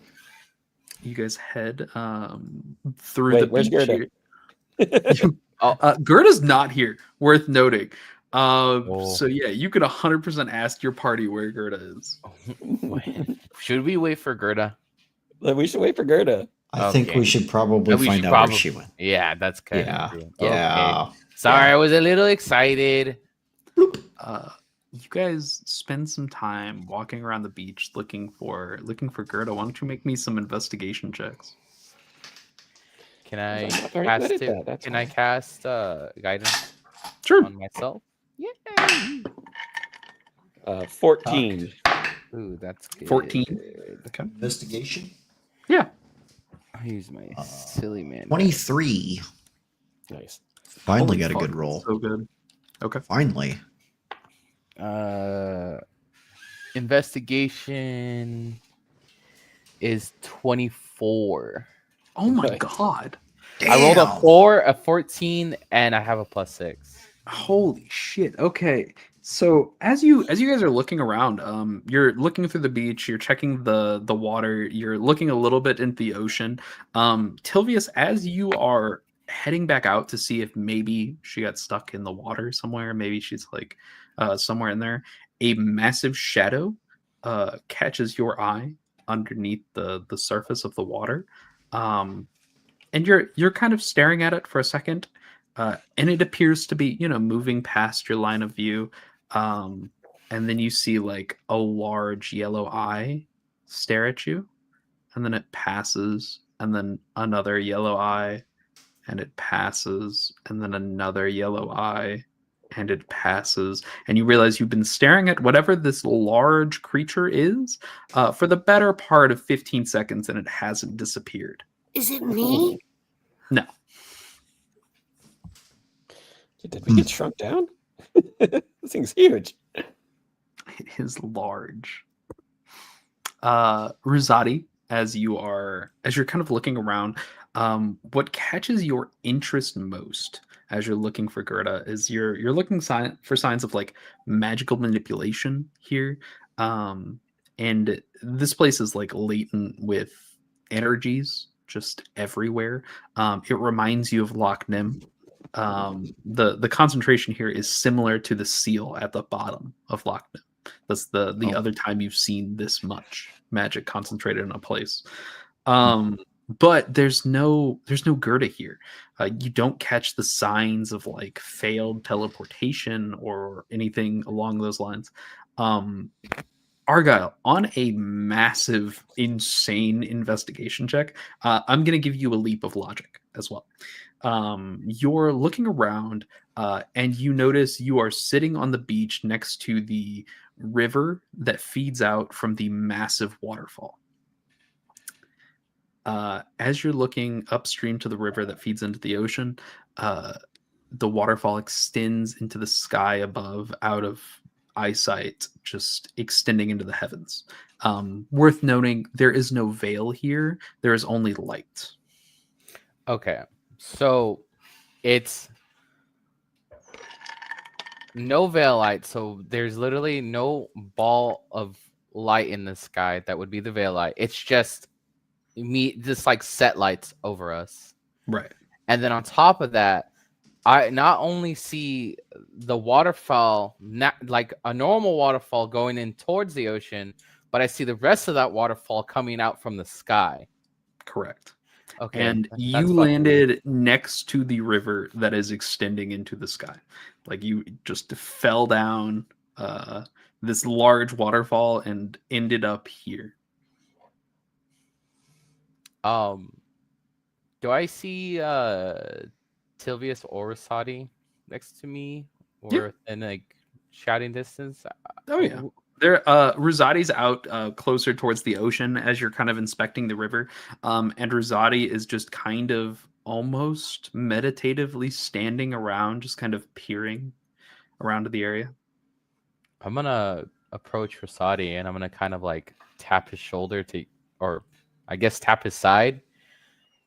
You guys head through the where's beach Gerda? here. Gerda's not here. Worth noting. So yeah, you could 100% ask your party where Gerda is. Should we wait for Gerda? We should wait for Gerda. I think we should probably We find should out probably- where she went. Yeah, that's kind Yeah. of true. Yeah. Okay. Sorry, Yeah. I was a little excited. You guys spend some time walking around the beach looking for Gerda. Why don't you make me some investigation checks? Can I I'm not very cast good at it? that, that's Can I why. cast guidance Sure. on myself? Yay! 14. Ooh, that's good. 14. Okay. Investigation. Yeah. I'll use my silly man. 23. Nice. Finally Holy got a fuck, good roll. So good. Okay. Finally. Investigation is 24. Oh my Nice. god. Damn. I rolled a 4, a 14, and I have a +6. Holy shit. Okay. So as you guys are looking around, you're looking through the beach, you're checking the water, you're looking a little bit into the ocean. Tilvius, as you are heading back out to see if maybe she got stuck in the water somewhere, maybe she's like somewhere in there, a massive shadow catches your eye underneath the surface of the water. And you're kind of staring at it for a second, and it appears to be moving past your line of view, and then you see like a large yellow eye stare at you, and then it passes, and then another yellow eye, and it passes, and then another yellow eye, and it passes, and you realize you've been staring at whatever this large creature is for the better part of 15 seconds, and it hasn't disappeared. Is it me? No. Did we get shrunk down? This thing's huge. It is large. Rosati, as you're kind of looking around, what catches your interest most as you're looking for Gerda is you're looking for signs of like magical manipulation here. And this place is like latent with energies just everywhere. It reminds you of Loch Nym. The concentration here is similar to the seal at the bottom of Loch Nym. That's the other time you've seen this much magic concentrated in a place. But there's no Gerda here. You don't catch the signs of like failed teleportation or anything along those lines. Argyle, on a massive, insane investigation check, I'm going to give you a leap of logic as well. You're looking around and you notice you are sitting on the beach next to the river that feeds out from the massive waterfall. As you're looking upstream to the river that feeds into the ocean, the waterfall extends into the sky above, out of eyesight, just extending into the heavens. Worth noting, there is no veil here. There is only light. Okay, so it's no veil light. So there's literally no ball of light in the sky that would be the veil light. It's just like set lights over us. Right. And then on top of that, I not only see the waterfall, like a normal waterfall going in towards the ocean, but I see the rest of that waterfall coming out from the sky. Correct. Okay. And that's you landed next to the river that is extending into the sky. Like you just fell down this large waterfall and ended up here. Do I see Tilvius or Rosati next to me, or in like shouting distance? Oh yeah, there. Rosati's out closer towards the ocean as you're kind of inspecting the river, and Rosati is just kind of almost meditatively standing around, just kind of peering around the area. I'm gonna approach Rosati and I'm gonna kind of like tap his shoulder or I guess tap his side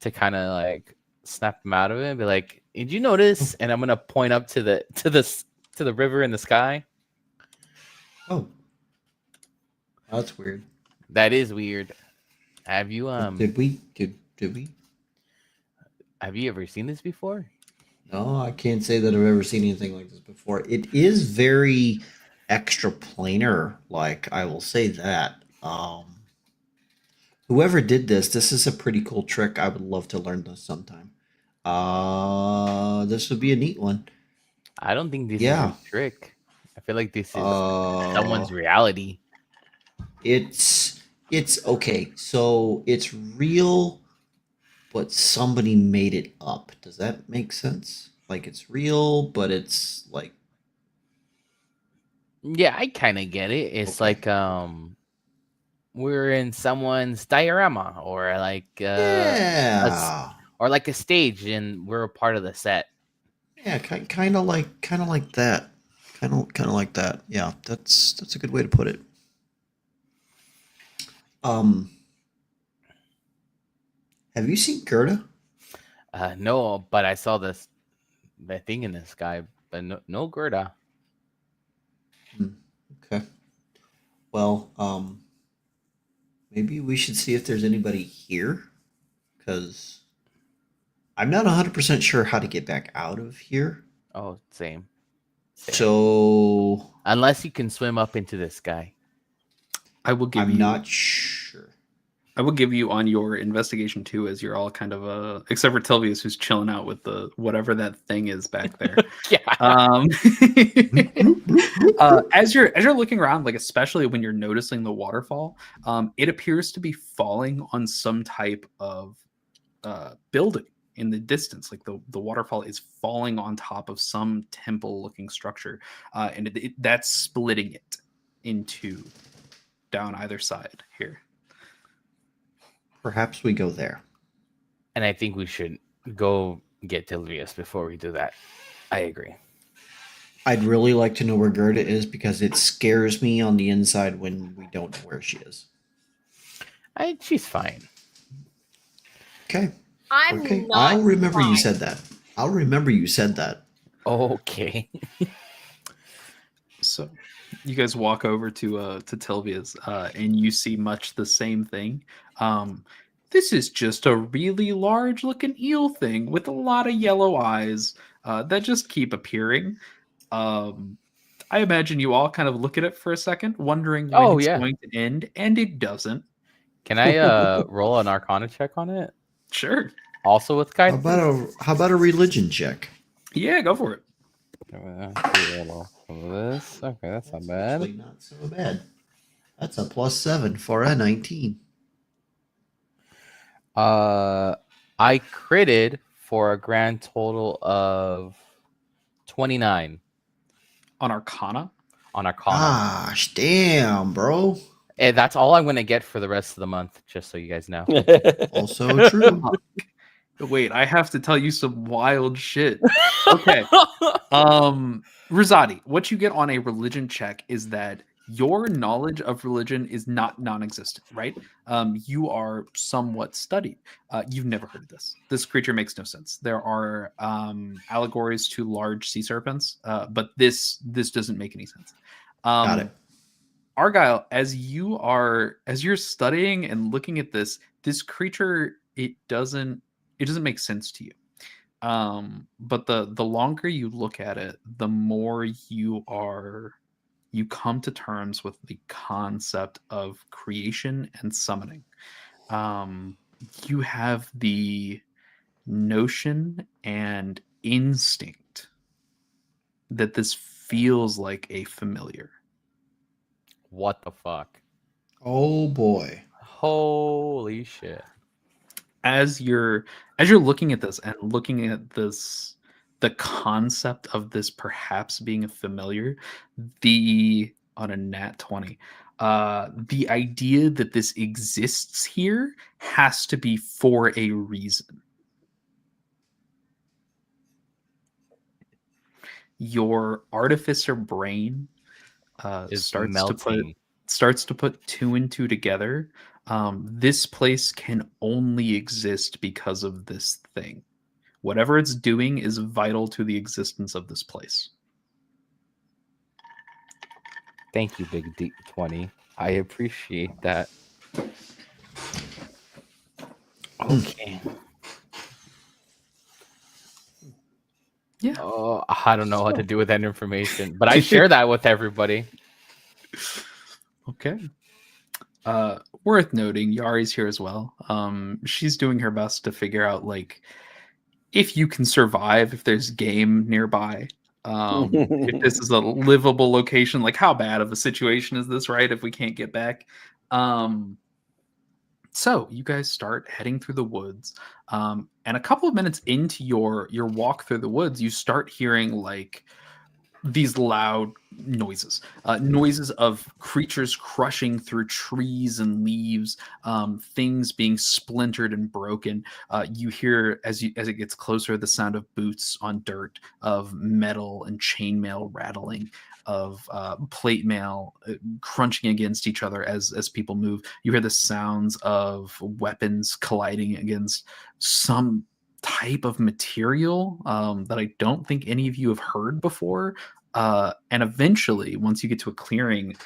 to kind of like snap him out of it and be like, "Did you notice?" And I'm gonna point up to the river in the sky. Oh, that's weird. That is weird. Have you Did we? Have you ever seen this before? No, I can't say that I've ever seen anything like this before. It is very extra planar, like I will say that. Whoever did this is a pretty cool trick. I would love to learn this sometime. This would be a neat one. I don't think this is Yeah. a trick. I feel like this is Uh, someone's reality. it's okay. So it's real, but somebody made it up. Does that make sense? Like it's real, but it's like Yeah, I kind of get it. It's okay. like we're in someone's diorama or like Yeah. or like a stage and we're a part of the set. Yeah, kind of like that. Kind of like that. Yeah, that's a good way to put it. Um, have you seen Gerda? No, but I saw the thing in the sky, but no Gerda. Okay. Well, maybe we should see if there's anybody here, because I'm not 100% sure how to get back out of here. Oh, same. So Unless you can swim up into the sky. I will give I'm you. not sure. I will give you on your investigation too, as you're all kind of except for Tilvius, who's chilling out with the whatever that thing is back there. Yeah. As you're looking around, like especially when you're noticing the waterfall, it appears to be falling on some type of building in the distance. Like the waterfall is falling on top of some temple-looking structure, and that's splitting it into down either side here. Perhaps we go there. And I think we should go get Tilvius before we do that. I agree. I'd really like to know where Gerda is because it scares me on the inside when we don't know where she is. She's fine. Okay. Okay. I'll remember you said that. I'll remember you said that. Okay. So you guys walk over to Tilvia's, and you see much the same thing. This is just a really large looking eel thing with a lot of yellow eyes that just keep appearing. I imagine you all kind of look at it for a second, wondering when it's going to end, and it doesn't. Can I roll an Arcana check on it? Sure. Also with guidance? How about a religion check? Yeah, go for it. This. Okay, that's not bad. Actually not so bad. That's a +7 for a 19. I critted for a grand total of 29 Ah, on Arcana. Gosh, damn, bro. And that's all I'm going to get for the rest of the month, just so you guys know. Also true. Wait, I have to tell you some wild shit. Okay. Rizadi, what you get on a religion check is that your knowledge of religion is not non-existent, right? You are somewhat studied. You've never heard of this. This creature makes no sense. There are allegories to large sea serpents, but this doesn't make any sense. Got it. Argyle, as you're studying and looking at this creature, it doesn't make sense to you. But the longer you look at it, the more you come to terms with the concept of creation and summoning. You have the notion and instinct that this feels like a familiar. What the fuck? Oh boy. Holy shit. As you're looking at this and looking at this, the concept of this perhaps being a familiar, on a nat 20, the idea that this exists here has to be for a reason. Your artificer brain starts to put two and two together. This place can only exist because of this thing. Whatever it's doing is vital to the existence of this place. Thank you, Big D20. I appreciate that. Okay. Yeah. Oh, I don't know what to do with that information, but I share that with everybody. Okay. Worth noting, Yari's here as well. She's doing her best to figure out like if you can survive, if there's game nearby. If this is a livable location, like how bad of a situation is this, right? If we can't get back. So you guys start heading through the woods. And a couple of minutes into your walk through the woods, you start hearing like these loud noises of creatures crushing through trees and leaves, things being splintered and broken. You hear as it gets closer the sound of boots on dirt, of metal and chainmail rattling, of plate mail crunching against each other as people move. You hear the sounds of weapons colliding against some type of material that I don't think any of you have heard before. And eventually, once you get to a clearing,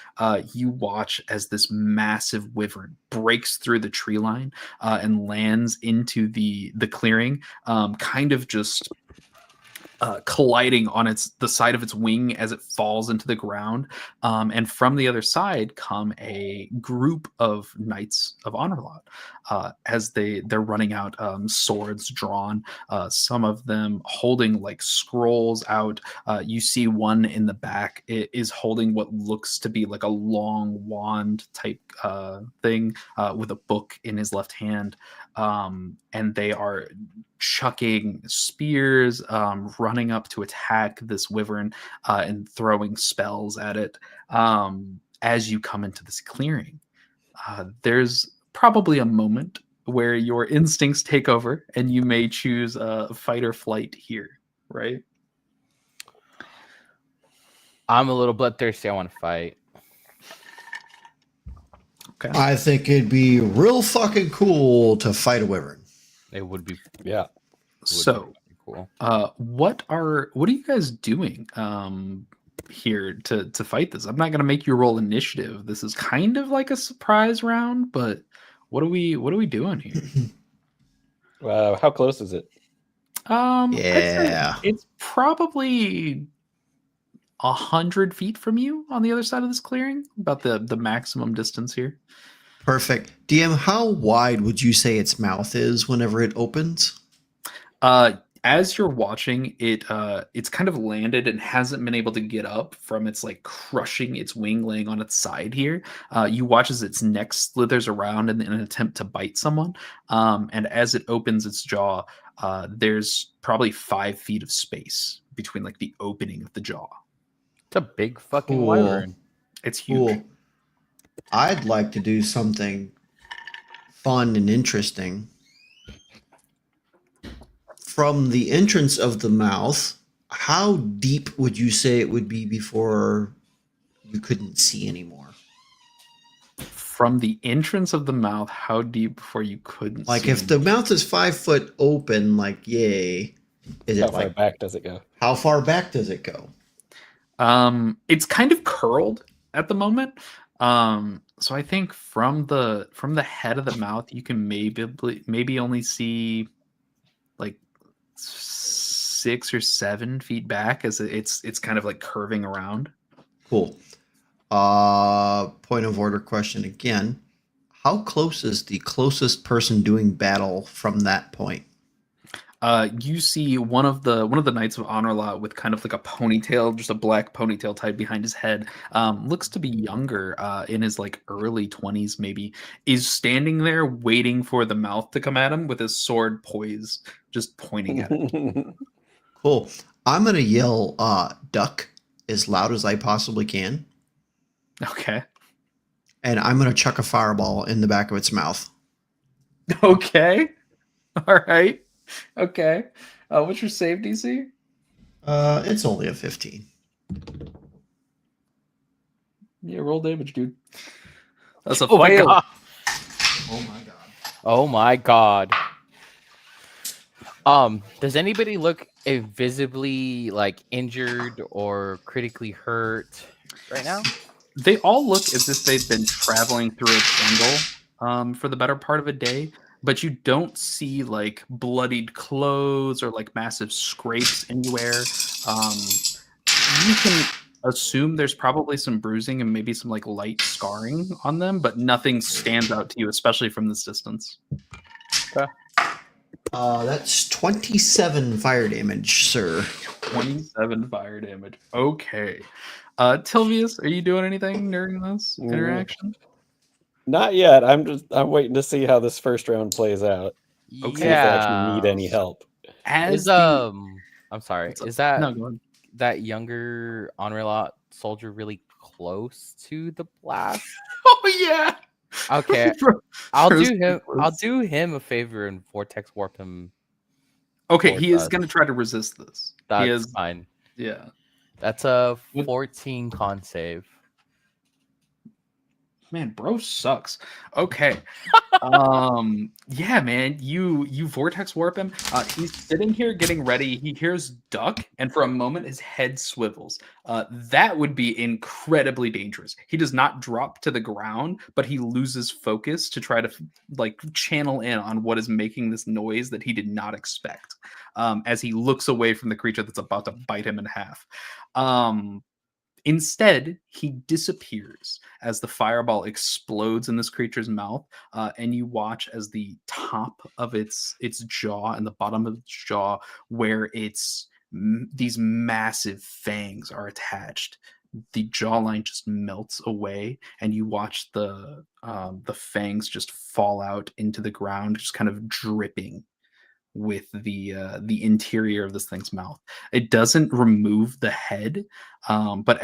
you watch as this massive wyvern breaks through the tree line and lands into the clearing, kind of just colliding on the side of its wing as it falls into the ground. And from the other side come a group of knights of Anrhylot as they're running out, swords drawn, some of them holding like scrolls out. You see one in the back is holding what looks to be like a long wand type thing with a book in his left hand. And they are chucking spears, running up to attack this wyvern and throwing spells at it. As you come into this clearing, there's probably a moment where your instincts take over and you may choose fight or flight here, right? I'm a little bloodthirsty. I want to fight. Okay. I think it'd be real fucking cool to fight a wyvern. It would be. Yeah. So, cool. what are you guys doing here to fight this? I'm not gonna make you roll initiative. This is kind of like a surprise round, but what are we doing here? How close is it? I'd say Yeah. it's probably 100 feet from you on the other side of this clearing, about the maximum distance here. Perfect. DM, how wide would you say its mouth is whenever it opens? As you're watching it, it's kind of landed and hasn't been able to get up from its like crushing its wing laying on its side here. You watch as its neck slithers around in an attempt to bite someone. And as it opens its jaw, there's probably 5 feet of space between like the opening of the jaw. It's a big fucking Cool. wyvern. It's huge. Cool. I'd like to do something fun and interesting. From the entrance of the mouth, how deep would you say it would be before you couldn't see anymore? From the entrance of the mouth, how deep before you couldn't Like see if the mouth is 5 foot open, like yay, is How it far like back does it go? how far back does it go? It's kind of curled at the moment. So I think from the head of the mouth, you can maybe only see like 6 or 7 feet back as it's kind of like curving around. Cool. Point of order question again. How close is the closest person doing battle from that point? You see one of the Knights of Anrhylot with kind of like a ponytail, just a black ponytail tied behind his head. Looks to be younger, in his like early 20s maybe, is standing there waiting for the mouth to come at him with his sword poised, just pointing at it. Cool. I'm gonna yell duck as loud as I possibly can. Okay. And I'm gonna chuck a fireball in the back of its mouth. Okay. All right. Okay. What's your save DC? It's only a 15. Yeah, roll damage, dude. That's a Oh my fail. god. Oh my god. Oh my god. Does anybody look visibly like injured or critically hurt right now? They all look as if they've been traveling through a jungle for the better part of a day, but you don't see like bloodied clothes or like massive scrapes anywhere. assume there's probably some bruising and maybe some like light scarring on them, but nothing stands out to you, especially from this distance. That's 27 fire damage, sir. 27 fire damage. Okay. Tilvius, are you doing anything during this interaction? Not yet. I'm waiting to see how this first round plays out. Okay. See if I actually need any help. I'm sorry. Is that no, go ahead. that younger Anrhylot soldier really close to the blast? Oh yeah. Okay. I'll do him a favor and vortex warp him. Okay, he is going to try to resist this. That's fine. Yeah. That's a 14 con save. Man, bro sucks. Okay. Yeah, man, you vortex warp him. He's sitting here getting ready. He hears duck, and for a moment his head swivels. That would be incredibly dangerous. He does not drop to the ground, but he loses focus to try to like channel in on what is making this noise that he did not expect. As he looks away from the creature that's about to bite him in half. Instead, he disappears as the fireball explodes in this creature's mouth, and you watch as the top of its jaw and the bottom of its jaw, where these massive fangs are attached, the jawline just melts away, and you watch the fangs just fall out into the ground, just kind of dripping with the interior of this thing's mouth. It doesn't remove the head, but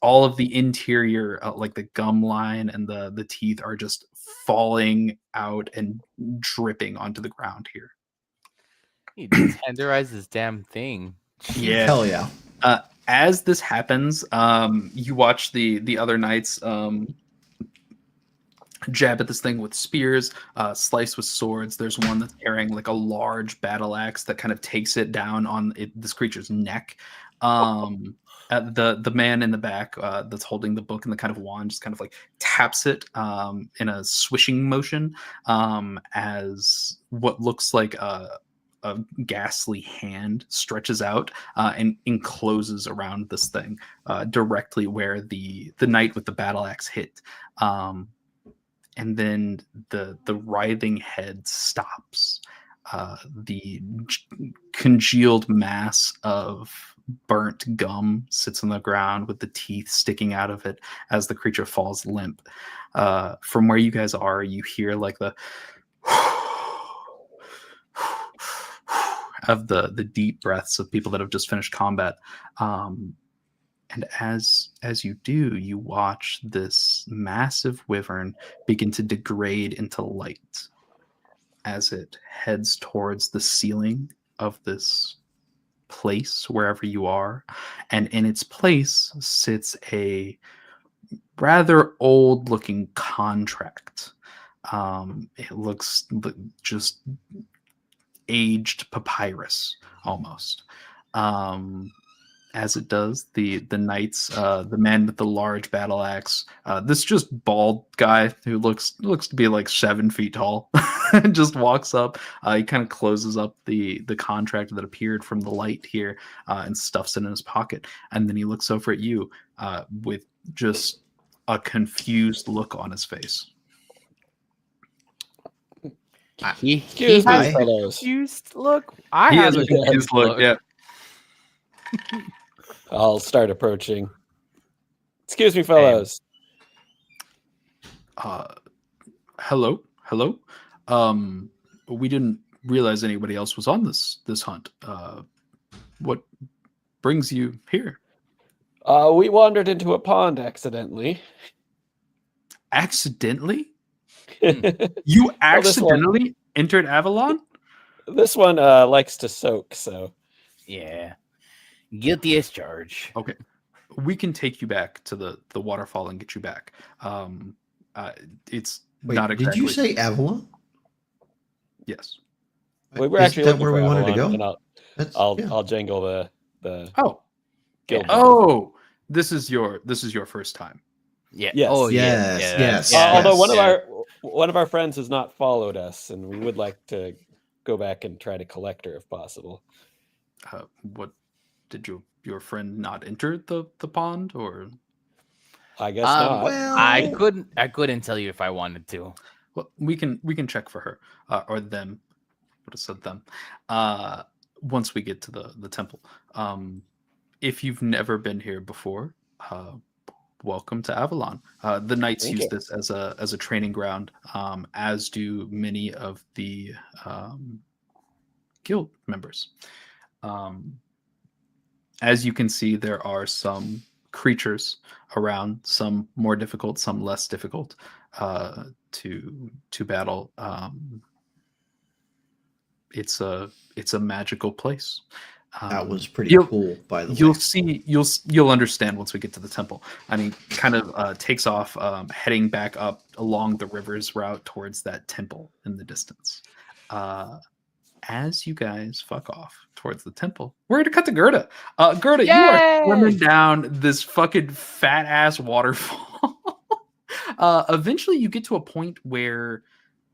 all of the interior, like the gum line and the teeth, are just falling out and dripping onto the ground here. He tenderized this damn thing. Yeah, hell yeah. As this happens, you watch the other knights jab at this thing with spears, slice with swords. There's one that's carrying like a large battle axe that kind of takes it down on this creature's neck. The man in the back that's holding the book and the kind of wand just kind of like taps it in a swishing motion as what looks like a ghastly hand stretches out and encloses around this thing directly where the knight with the battle axe hit. And then the writhing head stops. The congealed mass of burnt gum sits on the ground with the teeth sticking out of it as the creature falls limp. From where you guys are, you hear like the of the deep breaths of people that have just finished combat. And as you do, you watch this massive wyvern begin to degrade into light as it heads towards the ceiling of this place, wherever you are. And in its place sits a rather old-looking contract. It looks just aged papyrus, almost. As it does, the knights, the man with the large battle axe, this just bald guy who looks to be like 7 feet tall, just walks up. He kind of closes up the contract that appeared from the light here and stuffs it in his pocket, and then he looks over at you with just a confused look on his face. He Excuse me, has a fellows. confused look. He has a confused look. Yeah. I'll start approaching. Excuse me, fellows. Hello. We didn't realize anybody else was on this hunt. What brings you here? We wandered into a pond accidentally. Accidentally? You accidentally entered Avalon? This one likes to soak, so Yeah. Guilty as charged. Okay. We can take you back to the waterfall and get you back. It's not exactly... Did you say Avalon? Yes. we were Is actually that looking where for we wanted to Avalon, go? and I'll jangle the Oh. guild. Oh, this is your first time. Yeah. Yes. Oh, Yes. Although Yes. one of our friends has not followed us, and we would like to go back and try to collect her if possible. What did your your friend not enter the pond, or? I guess not. Well, I couldn't tell you if I wanted to. Well, we can check for her or them. Would have said them. Once we get to the temple. If you've never been here before, welcome to Avalon. The knights Thank use you. this as a training ground, as do many of the guild members. As you can see, there are some creatures around, some more difficult, some less difficult to battle. It's a magical place. that was pretty you'll cool, by the you'll way. see you'll understand once we get to the temple. I mean, kind of takes off, heading back up along the river's route towards that temple in the distance. As you guys fuck off towards the temple, we're gonna cut to Gerda. Gerda, you are Yay! swimming down this fucking fat ass waterfall. Eventually, you get to a point where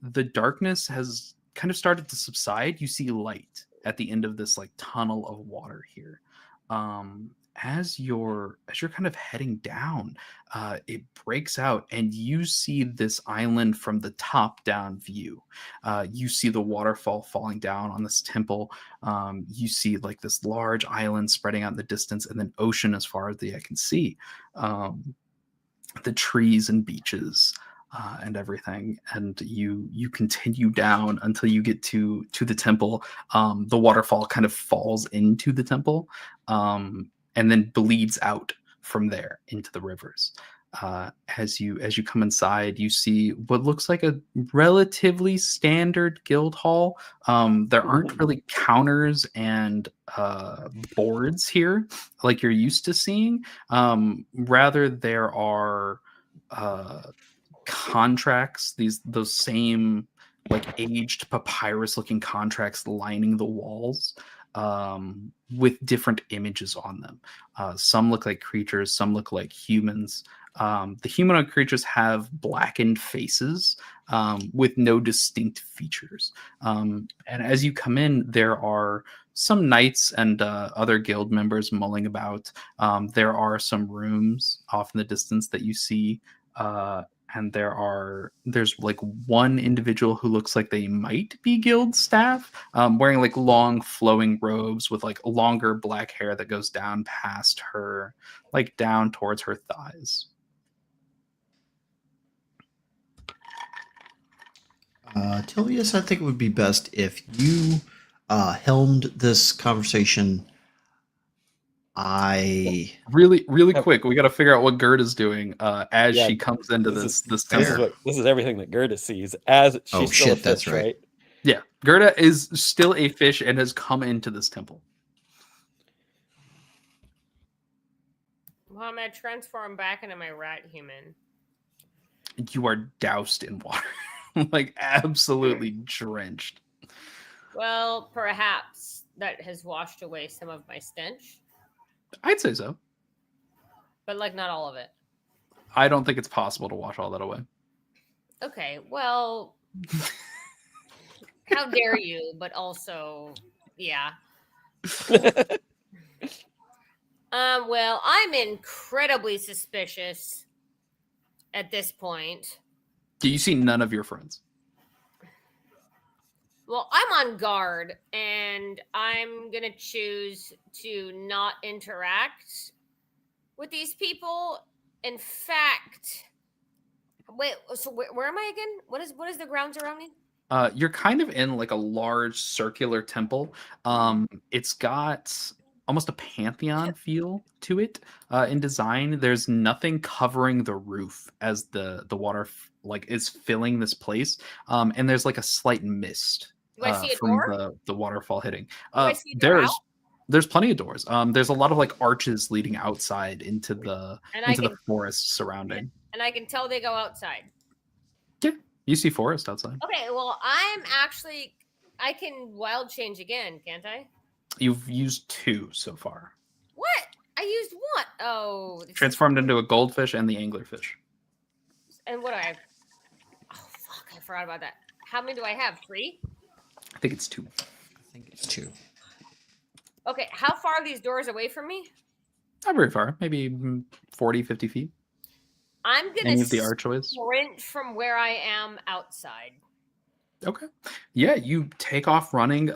the darkness has kind of started to subside. You see light at the end of this like tunnel of water here. As you're kind of heading down, it breaks out, and you see this island from the top down view. You see the waterfall falling down on this temple. You see like this large island spreading out in the distance, and then ocean as far as the eye can see. The trees and beaches and everything, and you continue down until you get to the temple. The waterfall kind of falls into the temple, and then bleeds out from there into the rivers. As you come inside, you see what looks like a relatively standard guild hall. There aren't really counters and boards here like you're used to seeing. Rather, there are contracts, those same like aged papyrus looking contracts lining the walls, with different images on them. Some look like creatures, some look like humans. The humanoid creatures have blackened faces, with no distinct features. And as you come in, there are some knights and other guild members mulling about. There are some rooms off in the distance that you see, and there's like one individual who looks like they might be guild staff, wearing like long flowing robes with like longer black hair that goes down past her, like down towards her thighs. Tilvius, I think it would be best if you helmed this conversation. Really quick, we got to figure out what Gerda's doing as Yeah, she comes into this this fair. temple. This is everything that Gerda sees as she's Oh, still a shit, that's fish, right. right? Yeah, Gerda is still a fish and has come into this temple. Well, I'm gonna transform back into my rat human. You are doused in water, like absolutely drenched. Well, perhaps that has washed away some of my stench, I'd say so. but like not all of it. I don't think it's possible to wash all that away. Okay, well, how dare you? But also, yeah. Well, I'm incredibly suspicious at this point. Do you see none of your friends? Well, I'm on guard, and I'm gonna choose to not interact with these people. In fact, wait. So where am I again? What is the grounds around me? You're kind of in like a large circular temple. It's got almost a pantheon feel to it in design. There's nothing covering the roof as the water like is filling this place, and there's like a slight mist Do I see a from door? the waterfall hitting. Do I see a door out? There's plenty of doors. There's a lot of like arches leading outside into the And forest surrounding. And I can tell they go outside. Yeah, you see forest outside. Okay, well, I can wild change again, can't I? You've used 2 so far. What? I used what? Oh, Transformed into a goldfish and the anglerfish. And what do I have? Oh, fuck, I forgot about that. How many do I have? 3? I think it's 2. I think it's 2. Okay, how far are these doors away from me? Not very far, maybe 40, 50 feet. I'm gonna Any of the archways? sprint from where I am outside. Okay. Yeah, you take off running.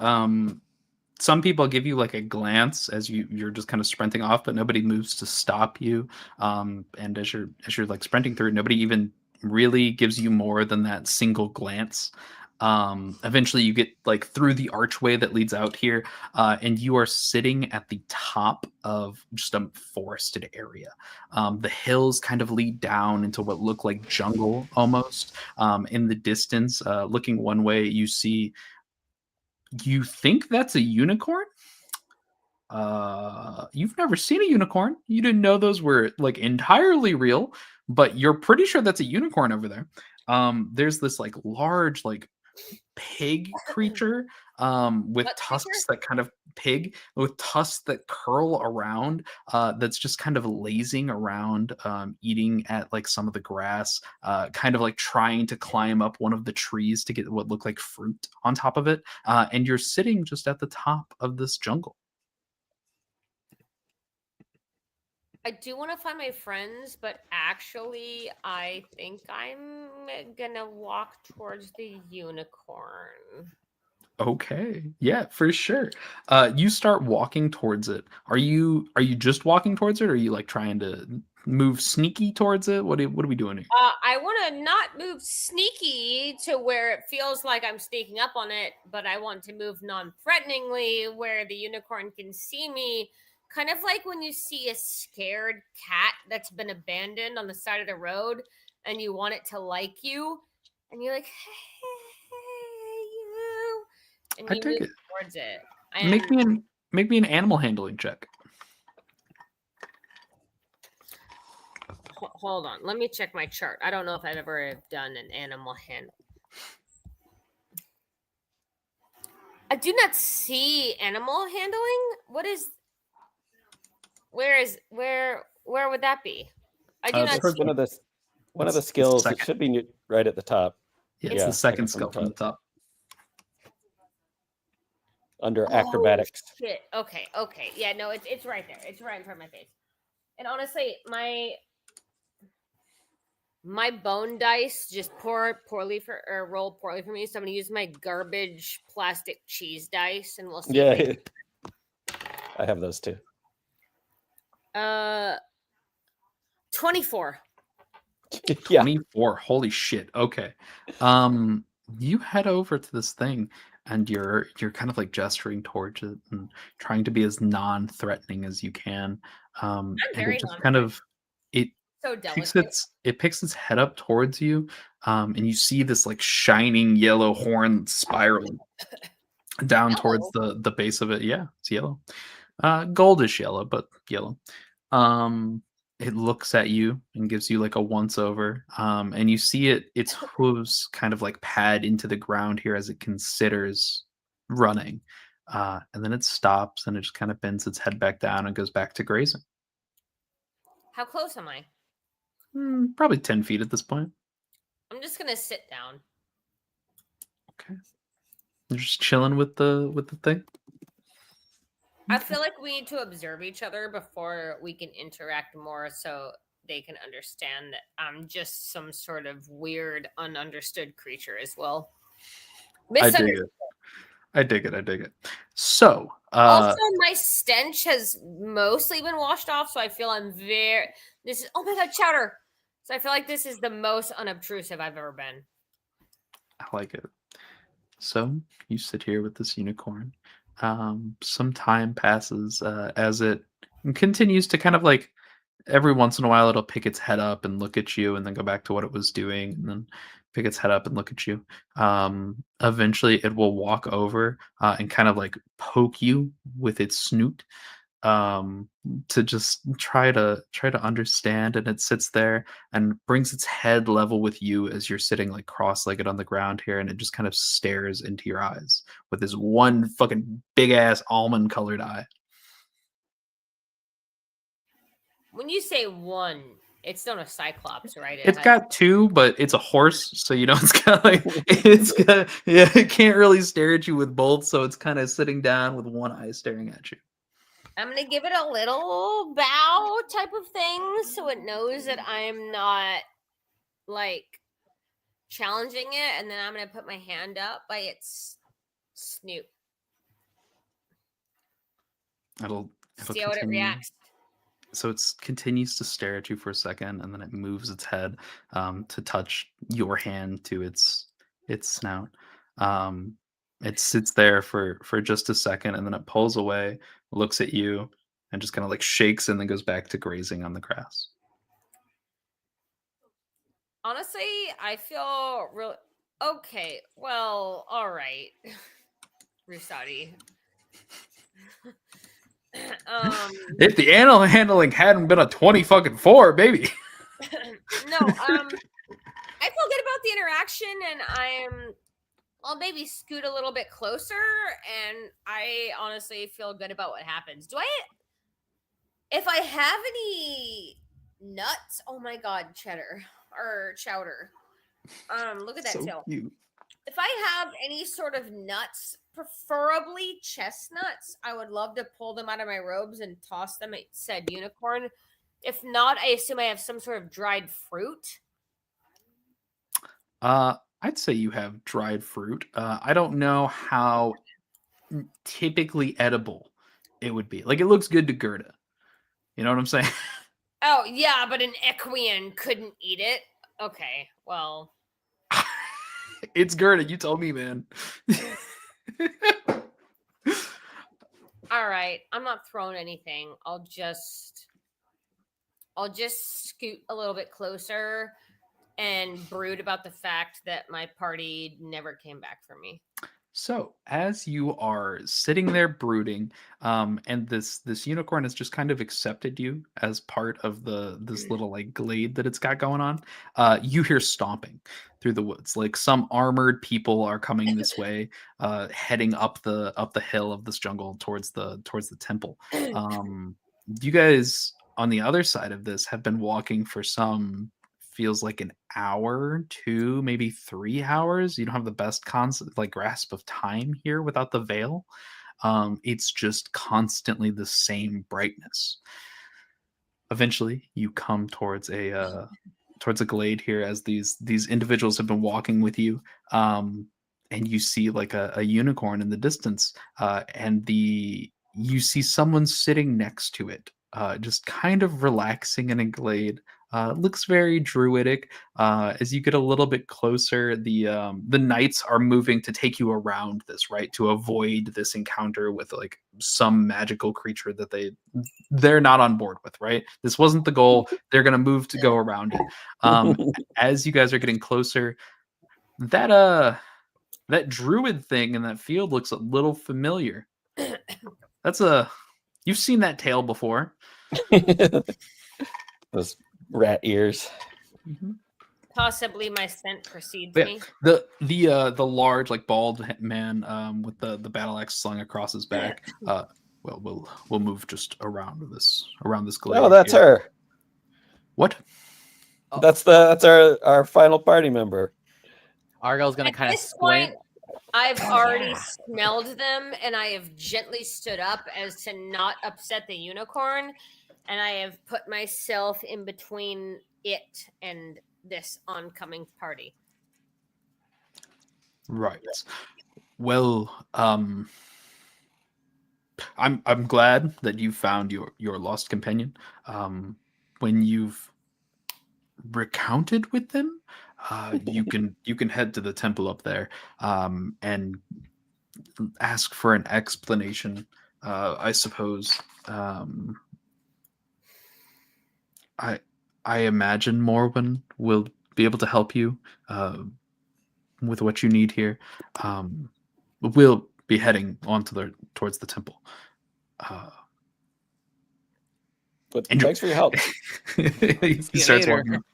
Some people give you like a glance as you're just kind of sprinting off, but nobody moves to stop you. And as you're like sprinting through, nobody even really gives you more than that single glance. Eventually you get like through the archway that leads out here, and you are sitting at the top of just a forested area. The hills kind of lead down into what look like jungle almost. In the distance, looking one way, you think that's a unicorn. You've never seen a unicorn. You didn't know those were like entirely real, but you're pretty sure that's a unicorn over there. There's this like large like pig creature with What tusks creature? that kind of pig with tusks that curl around, that's just kind of lazing around, eating at like some of the grass, kind of like trying to climb up one of the trees to get what look like fruit on top of it, and you're sitting just at the top of this jungle. I do want to find my friends, but actually, I think I'm gonna walk towards the unicorn. Okay. Yeah, for sure. You start walking towards it. Are you just walking towards it, or are you like trying to move sneaky towards it? What are we doing here? I want to not move sneaky to where it feels like I'm sneaking up on it, but I want to move non-threateningly where the unicorn can see me. Kind of like when you see a scared cat that's been abandoned on the side of the road and you want it to like you, and you're like, hey, you. And I you dig move it. towards it. Make me an animal handling check. Hold on. Let me check my chart. I don't know if I've ever done an animal handling. I do not see animal handling. Where would that be? I do not towards see. One of the It's skills. It second. should be right at the top. Yeah, it's Yeah, the second second from skill the from the top. under acrobatics. Shit. Okay. Yeah, no, it's right there. It's right in front of my face. And honestly, my bone dice just roll poorly for me. So I'm gonna use my garbage plastic cheese dice, and we'll see. Yeah, I have those too. 24. Yeah. 24. Holy shit. Okay. You head over to this thing and you're kind of like gesturing towards it and trying to be as non-threatening as you can. And very it just kind of it So picks delicate. its head up towards you, and you see this like shining yellow horn spiral down towards the base of it. Yeah, it's yellow. Goldish yellow, but yellow. It looks at you and gives you like a once over, and you see its hooves kind of like pad into the ground here as it considers running, and then it stops and it just kind of bends its head back down and goes back to grazing. How close am I? Probably 10 feet at this point. I'm just gonna sit down. Okay, you're just chilling with the thing. I feel like we need to observe each other before we can interact more, so they can understand that I'm just some sort of weird, ununderstood creature as well. I dig it. So, also, my stench has mostly been washed off, so I feel oh my god, chowder. So I feel like this is the most unobtrusive I've ever been. I like it. So you sit here with this unicorn. Some time passes, as it continues to kind of like every once in a while it'll pick its head up and look at you and then go back to what it was doing and then pick its head up and look at you. Eventually it will walk over, and kind of like poke you with its snoot, to just try to understand, and it sits there and brings its head level with you as you're sitting like cross-legged on the ground here, and it just kind of stares into your eyes with this one fucking big ass almond colored eye. When you say one, it's not a cyclops, right? It's got two, but it's a horse, so it's got like it can't really stare at you with both, so it's kind of sitting down with one eye staring at you. I'm gonna give it a little bow type of thing so it knows that I'm not like challenging it, and then I'm gonna put my hand up by its snoot. It'll See how it continue. reacts. So it continues to stare at you for a second, and then it moves its head to touch your hand to its snout. It sits there for just a second, and then it pulls away, looks at you, and just kind of like shakes, and then goes back to grazing on the grass. Honestly, I feel real okay. Well, all right, Rusati. If the animal handling hadn't been a 20 fucking 4, baby. No, I feel good about the interaction, and I'll maybe scoot a little bit closer, and I honestly feel good about what happens. If I have any nuts, oh my god, chowder. Look at that So tail. cute. If I have any sort of nuts, preferably chestnuts, I would love to pull them out of my robes and toss them at said unicorn. If not, I assume I have some sort of dried fruit. I'd say you have dried fruit. I don't know how typically edible it would be. Like, it looks good to Gerda. You know what I'm saying? Oh, yeah, but an Equian couldn't eat it. Okay, well. It's Gerda. You told me, man. All right, I'm not throwing anything. I'll just scoot a little bit closer and brood about the fact that my party never came back for me. So, as you are sitting there brooding, and this unicorn has just kind of accepted you as part of this little like glade that it's got going on, you hear stomping through the woods. Like some armored people are coming this way, heading up the hill of this jungle towards the temple. You guys on the other side of this have been walking for feels like an hour, 2, maybe 3 hours. You don't have the best grasp of time here without the veil. It's just constantly the same brightness. Eventually, you come towards a glade here as these individuals have been walking with you, and you see like a unicorn in the distance, and you see someone sitting next to it, just kind of relaxing in a glade. Looks very druidic. As you get a little bit closer, the knights are moving to take you around this, right, to avoid this encounter with like some magical creature that they're not on board with, right? This wasn't the goal. They're gonna move to go around it. As you guys are getting closer, that druid thing in that field looks a little familiar. You've seen that tail before. Those rat ears. Mm-hmm. Possibly my scent precedes me. The large, like bald man with the battle axe slung across his back. We'll move just around this glade. Oh, that's here. her. What? Oh. That's our final party member. Argyle's gonna kind of squint. I've already smelled them, and I have gently stood up as to not upset the unicorn, and I have put myself in between it and this oncoming party. Right. Well, I'm glad that you found your lost companion. When you've recounted with them, you can head to the temple up there, and ask for an explanation. I suppose. I imagine Morwen will be able to help you with what you need here. We'll be heading towards the temple. But thanks for your help. He starts walking.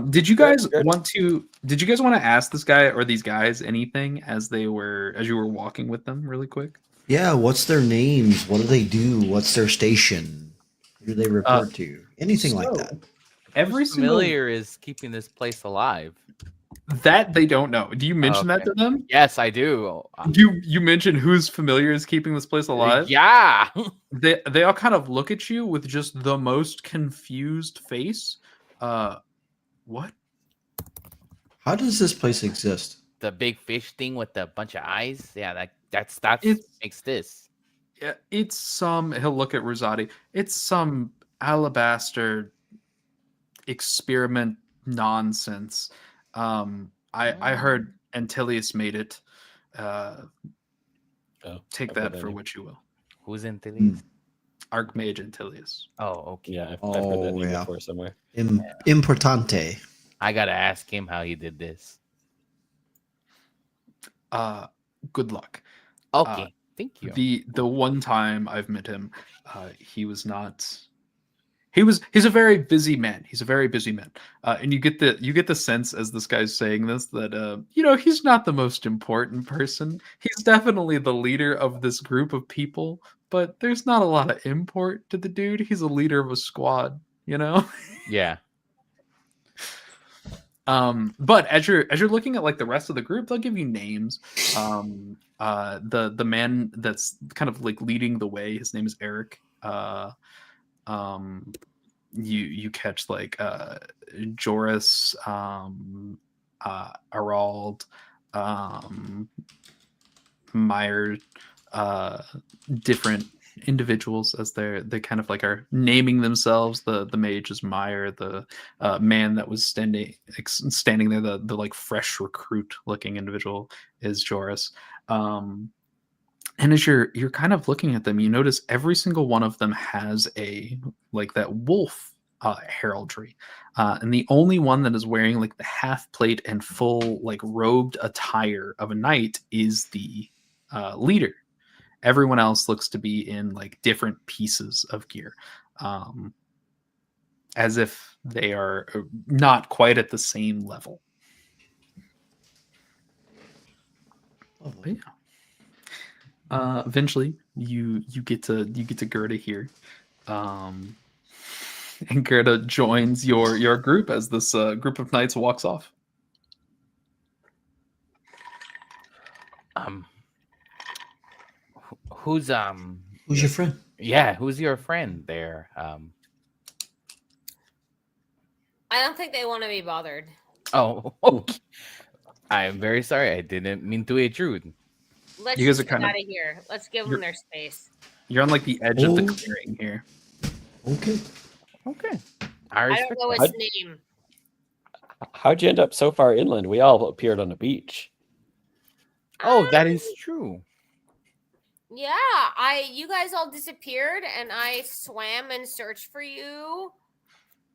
Did you guys want to ask this guy or these guys anything as you were walking with them really quick? Yeah, what's their names? What do they do? What's their station? Who do they report to? Anything like that. Every familiar is keeping this place alive. That they don't know. Do you mention that Okay. to them? Yes, I do. You mention who's familiar is keeping this place alive? Yeah. They all kind of look at you with just the most confused face. What? How does this place exist? The big fish thing with the bunch of eyes. Yeah, that's It's makes this. yeah, it's some. He'll look at Rosati. It's some alabaster experiment nonsense. I heard Antilius made it. Take I've heard that that for name. what you will. Who's in these? Archmage Antilius. Oh, okay. Yeah, I've heard that Oh, name yeah. before somewhere. Importante. I gotta ask him how he did this. Good luck. Okay, thank you. The one time I've met him, he was not. He's a very busy man. He's a very busy man, and you get the sense as this guy's saying this that he's not the most important person. He's definitely the leader of this group of people, but there's not a lot of import to the dude. He's a leader of a squad, Yeah. But as you're looking at like the rest of the group, they'll give you names. The man that's kind of like leading the way, his name is Eric. You catch like Joris, Arald, Meyer, different individuals as they kind of like are naming themselves. The mage is Meyer. The man that was standing there, the like fresh recruit looking individual is Joris. And as you're kind of looking at them, you notice every single one of them has a like that wolf heraldry, and the only one that is wearing like the half plate and full like robed attire of a knight is the leader. Everyone else looks to be in like different pieces of gear, as if they are not quite at the same level. But yeah. Eventually you get to Gerda here, and Gerda joins your group as this group of knights walks off. Who's your friend? Yeah, who's your friend there? I don't think they want to be bothered. Oh, okay. I'm very sorry. I didn't mean to intrude. Let's You guys just are kind get of- out of here. Let's give them their space. You're on like the edge of the Oh. clearing here. Okay. Okay. I don't know his name. How'd you end up so far inland? We all appeared on the beach. Oh, that is true. Yeah, you guys all disappeared, and I swam and searched for you,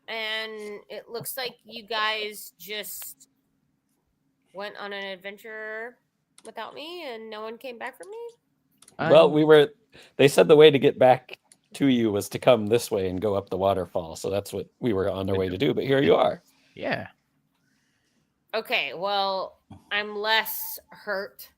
and it looks like you guys just went on an adventure without me, and no one came back for me. Well, they said the way to get back to you was to come this way and go up the waterfall. So that's what we were on our way to do. But here you are. Yeah. Okay, well, I'm less hurt.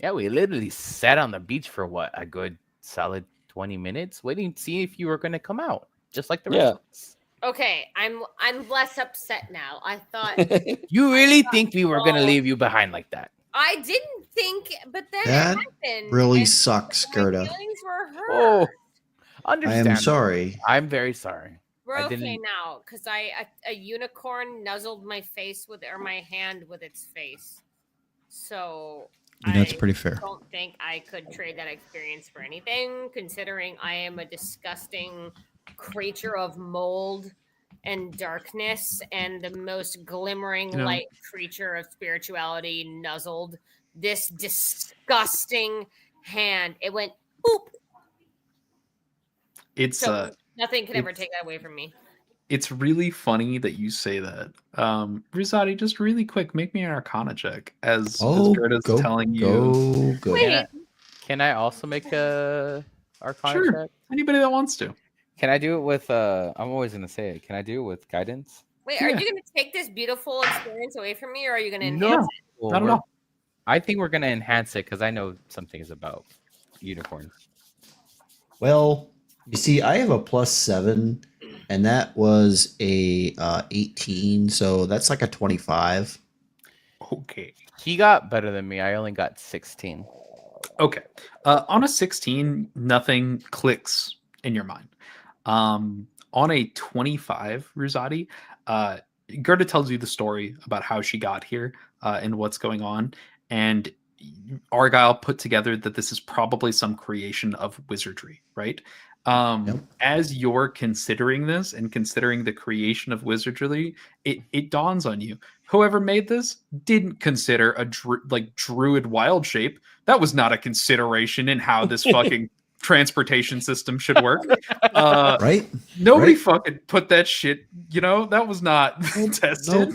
Yeah, we literally sat on the beach for what, a good solid 20 minutes waiting to see if you were going to come out, just like the rest of us. Okay, I'm less upset now. I thought You really think we were going to leave you behind like that? I didn't think, but then That it happened. really and sucks, my Gerda. feelings were hurt. Oh, I understand. am sorry. I'm very sorry. We're I okay didn't- now because a unicorn nuzzled my face or my hand with its face. So That's I pretty fair. don't think I could trade that experience for anything, considering I am a disgusting creature of mold and darkness and the most glimmering light creature of spirituality nuzzled this disgusting hand. It went boop. It's So nothing can ever it's- take that away from me. it's really funny that you say that. Rizati, just really quick, make me an Arcana check as Gerda's telling you. Go. Can I also make a Arcana Sure. check? Anybody that wants to. Can I do it with I'm always gonna say it. Can I do it with guidance? Wait, are you going to take this beautiful experience away from me, or are you going to No. enhance it? Well, Not at all. I think we're gonna enhance it because I know some things about unicorns. Well, you see, I have a +7, and that was a 18, so that's like a 25. Okay. He got better than me. I only got 16. Okay. On a 16, nothing clicks in your mind. On a 25, Rosati, Gerda tells you the story about how she got here and what's going on. And Argyle put together that this is probably some creation of wizardry, right? Yep. As you're considering this and considering the creation of wizardry, it dawns on you. Whoever made this didn't consider a druid wild shape. That was not a consideration in how this fucking transportation system should work. Right? Nobody Right? fucking put that shit, that was not tested.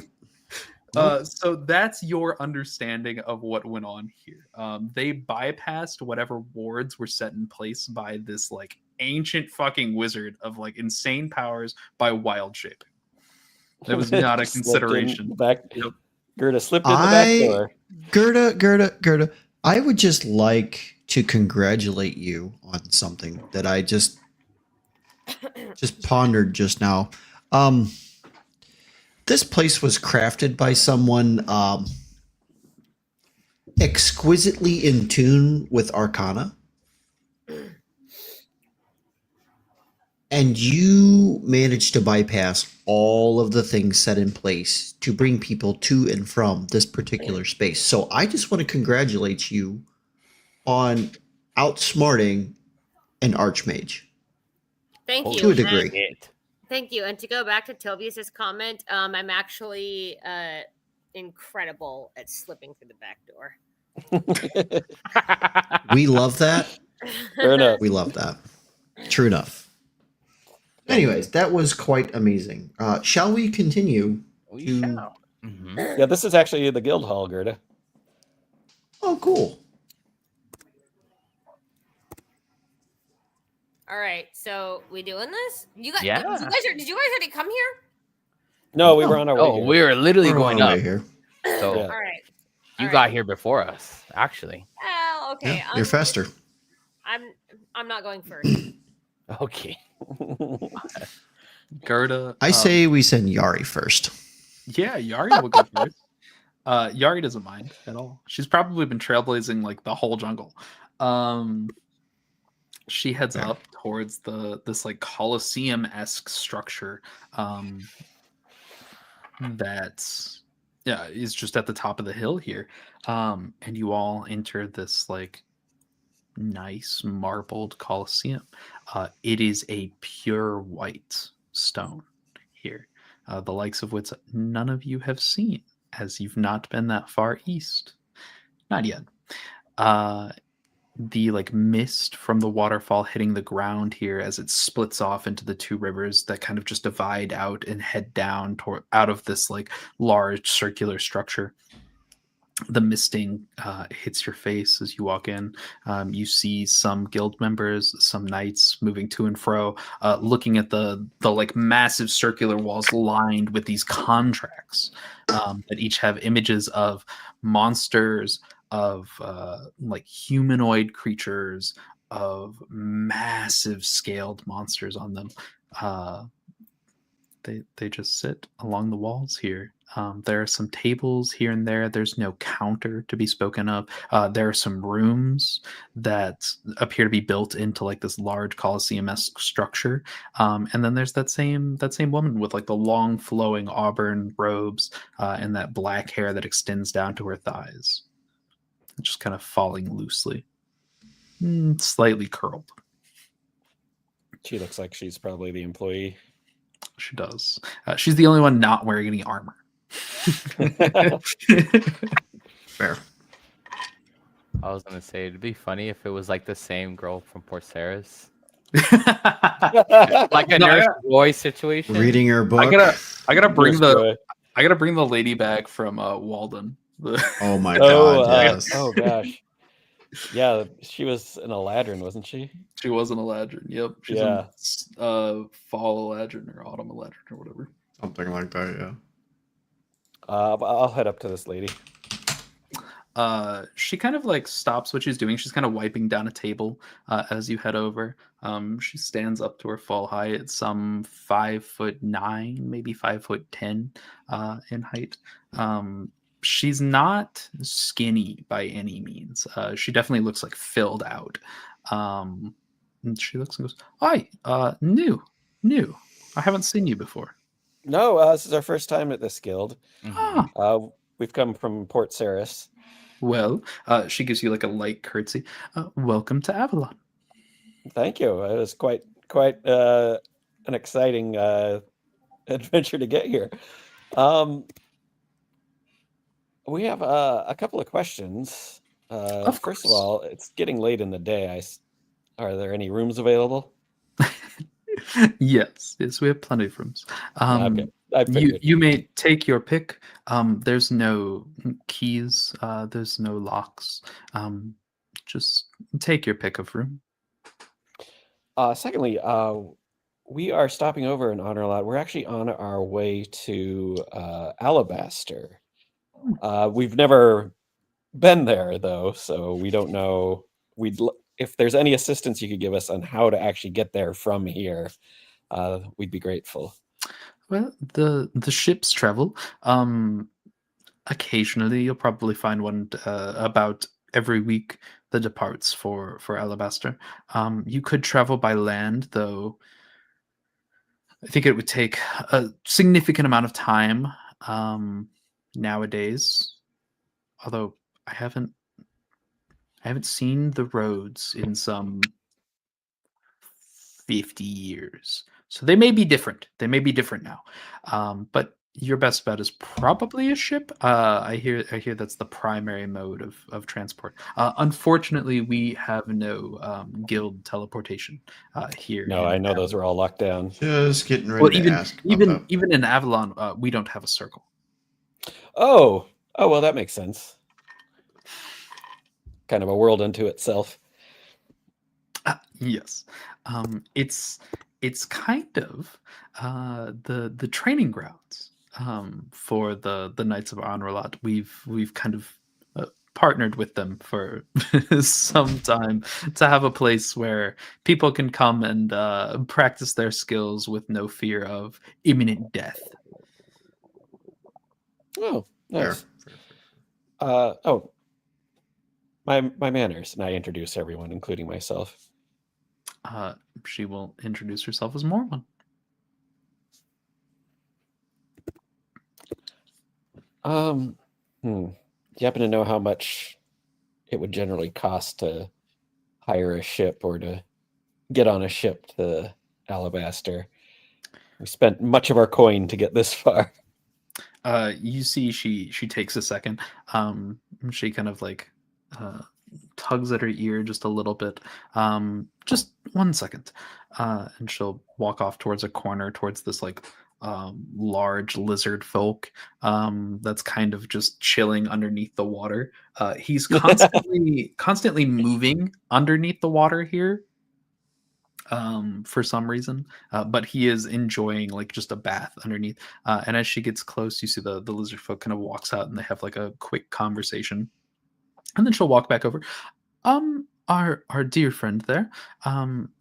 Nope. So that's your understanding of what went on here. They bypassed whatever wards were set in place by this like ancient fucking wizard of like insane powers by wild shaping. That was not a consideration. Gerda slipped in the back door. Gerda, I would just like to congratulate you on something that I just pondered just now. This place was crafted by someone exquisitely in tune with Arcana. And you managed to bypass all of the things set in place to bring people to and from this particular space. So I just want to congratulate you on outsmarting an archmage. Thank you. To a degree. Thank you. And to go back to Tilvius's comment, I'm actually incredible at slipping through the back door. We love that. Fair enough. We love that. True enough. Anyways, that was quite amazing. Shall we continue? We shall. Mm-hmm. Yeah, this is actually the guild hall, Gerda. Oh, cool. All right, so we doing this? You guys, Yeah. did you guys already come here? No, we were on our way. Oh, here. we were literally going We're on our up. way here. So Yeah. All right. you got here before us, actually. Well, okay. Yeah, you're faster. I'm not going first. Okay. Gerda. I say we send Yari first. Yeah, Yari will go first. Yari doesn't mind at all. She's probably been trailblazing like the whole jungle. She heads up towards this like Colosseum-esque structure that is just at the top of the hill here. And you all enter this like nice marbled Colosseum. It is a pure white stone here, the likes of which none of you have seen, as you've not been that far east. Not yet. The like mist from the waterfall hitting the ground here as it splits off into the two rivers that kind of just divide out and head down out of this like large circular structure. The misting hits your face as you walk in. You see some guild members, some knights moving to and fro, looking at the like massive circular walls lined with these contracts that each have images of monsters, of like humanoid creatures, of massive scaled monsters on them. They just sit along the walls here. There are some tables here and there. There's no counter to be spoken of. There are some rooms that appear to be built into like this large Colosseum-esque structure. And then there's that same woman with like the long flowing auburn robes and that black hair that extends down to her thighs, just kind of falling loosely, slightly curled. She looks like she's probably the employee. She does. She's the only one not wearing any armor. Fair. I was gonna say it'd be funny if it was like the same girl from Porceres, like a nurse boy situation. Reading her book. I gotta bring the lady back from Walden. Oh my god! Yes. Oh gosh. Yeah, she was an Eladrin, wasn't she? She was an Eladrin. Yep. She's in Fall Eladrin or Autumn Eladrin or whatever. Something like that. Yeah. I'll head up to this lady. She kind of like stops what she's doing. She's kind of wiping down a table as you head over. She stands up to her full height. It's some 5'9", maybe 5'10" in height. she's not skinny by any means. She definitely looks like filled out. And she looks and goes, "Hi, new. I haven't seen you before." No, this is our first time at this guild. Mhm. We've come from Port Saris. Well, she gives you like a light curtsy. Welcome to Avalon. Thank you. It was quite an exciting adventure to get here. We have a couple of questions. First of all, it's getting late in the day. Are there any rooms available? Yes, we have plenty of rooms. Okay, I figured. You may take your pick. There's no keys. There's no locks. Just take your pick of room. Secondly, we are stopping over in Anrhylot. We're actually on our way to Alabaster. We've never been there though, so we don't know. If there's any assistance you could give us on how to actually get there from here, we'd be grateful. Well, the ships travel. Occasionally, you'll probably find one about every week that departs for Alabaster. You could travel by land, though. I think it would take a significant amount of time nowadays. Although I haven't seen the roads in some 50 years. So they may be different. They may be different now. But your best bet is probably a ship. I hear that's the primary mode of transport. Unfortunately, we have no guild teleportation here. No, I know Avalon. those are all locked down. Just getting ready to ask. Even in Avalon, we don't have a circle. Oh, well, that makes sense. Kind of a world unto itself. Yes, it's kind of the training grounds for the Knights of Anrhylot. We've kind of partnered with them for some time to have a place where people can come and practice their skills with no fear of imminent death. Oh, nice. Fair. My manners, and I introduce everyone, including myself. She will introduce herself as Mormon. Do you happen to know how much it would generally cost to hire a ship or to get on a ship to Alabaster? We spent much of our coin to get this far. You see, she takes a second. She kind of like tugs at her ear just a little bit. Just 1 second, and she'll walk off towards a corner, towards this like large lizard folk that's kind of just chilling underneath the water. He's constantly moving underneath the water here. For some reason, but he is enjoying like just a bath underneath. And as she gets close, you see the lizard folk kind of walks out and they have like a quick conversation, and then she'll walk back over. Our dear friend there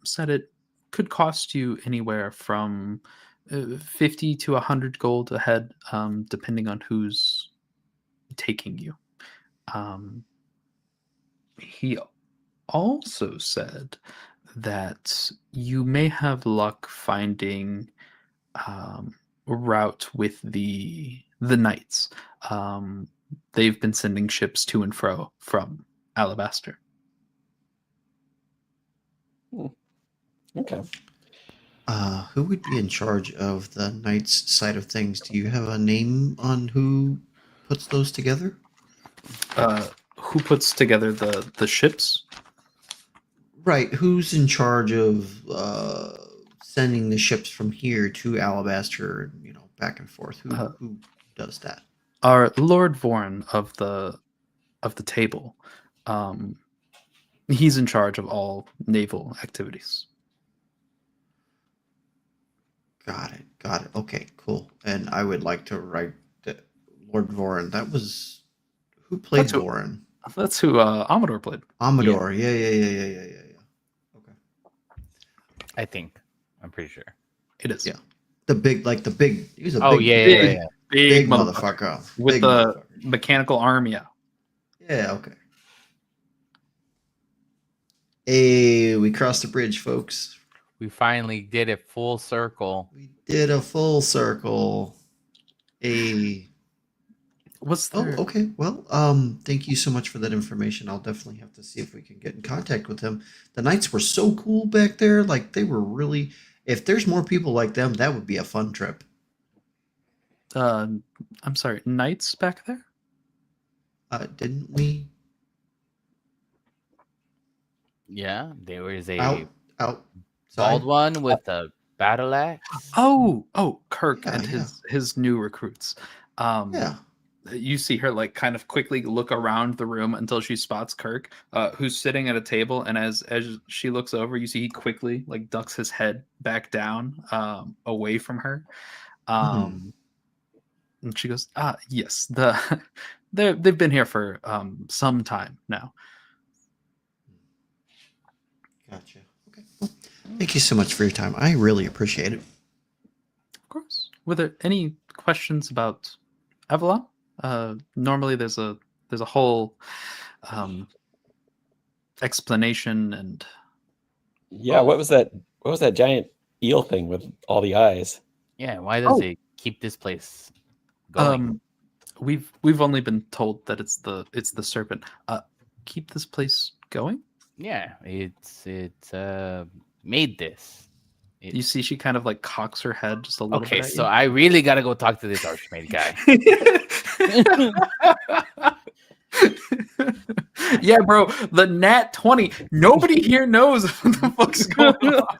said it could cost you anywhere from 50 to 100 gold a head, depending on who's taking you. He also said that you may have luck finding a route with the knights. They've been sending ships to and fro from Alabaster. Okay. Who would be in charge of the knights side of things? Do you have a name on who puts those together? Who puts together the ships? Right. Who's in charge of sending the ships from here to Alabaster? Back and forth. Who does that? Our Lord Voren of the table. He's in charge of all naval activities. Got it. Okay, cool. And I would like to write Lord Voren. That was who played Voren? That's who Amador played. Amador. Yeah. Okay. I think. I'm pretty sure. It is. Yeah. The big. He was a Oh, big. yeah. Big motherfucker. with Big the motherfucker. mechanical arm. Yeah. Yeah, okay. Hey, we crossed the bridge, folks. We finally did it full circle. We did a full circle. Hey. What's there? Oh, okay. Well, thank you so much for that information. I'll definitely have to see if we can get in contact with him. The Knights were so cool back there. Like, they were really. If there's more people like them, that would be a fun trip. I'm sorry, knights back there? Didn't we? Yeah, there was a Out. bald one with a battle axe. Oh, Kirk Yeah, and yeah. his new recruits. Yeah. You see her like kind of quickly look around the room until she spots Kirk, who's sitting at a table, and as she looks over, you see he quickly like ducks his head back down, away from her. And she goes, yes, they've been here for some time now. Gotcha. Okay. Well, thank you so much for your time. I really appreciate it. Of course. Were there any questions about Avalon? Normally there's a whole explanation and Yeah, what was that? What was that giant eel thing with all the eyes? Yeah, why does it keep this place going? We've only been told that it's the serpent. Keep this place going? Yeah, it's made this. You see she kind of like cocks her head just a little bit. Okay, at so you. I really gotta go talk to this Archmage guy. Yeah, bro, the nat 20. Nobody here knows what the fuck's going on.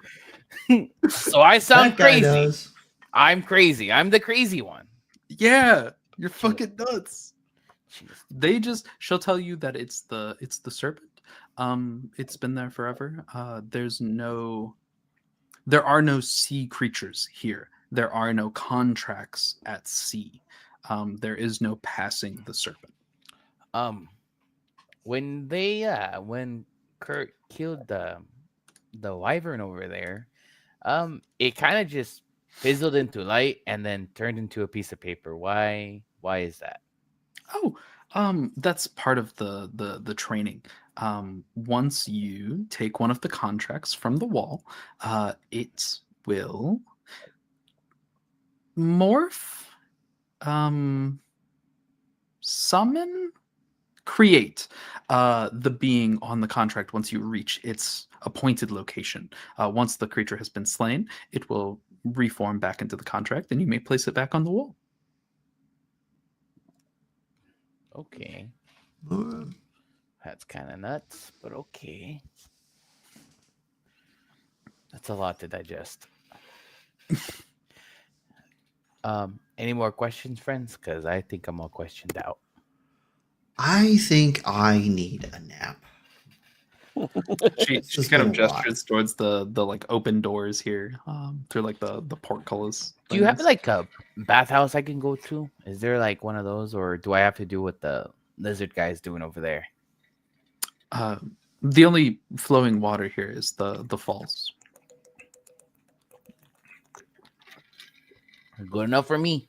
So I sound That guy crazy. does. I'm crazy. I'm the crazy one. Yeah, you're fucking nuts. She'll tell you that it's the serpent. It's been there forever. There are no sea creatures here. There are no contracts at sea. There is no passing the serpent. When Kurt killed the wyvern over there, it kind of just fizzled into light and then turned into a piece of paper. Why is that? That's part of the training. Once you take one of the contracts from the wall, it will morph, summon, create the being on the contract once you reach its appointed location. Once the creature has been slain, it will reform back into the contract, and you may place it back on the wall. Okay. That's kind of nuts, but okay. That's a lot to digest. Any more questions, friends? Because I think I'm all questioned out. I think I need a nap. She kind of gestures towards the like open doors here, through like the portcullis. Do you have like a bathhouse I can go to? Is there like one of those, or do I have to do what the lizard guy is doing over there? The only flowing water here is the falls. Good enough for me.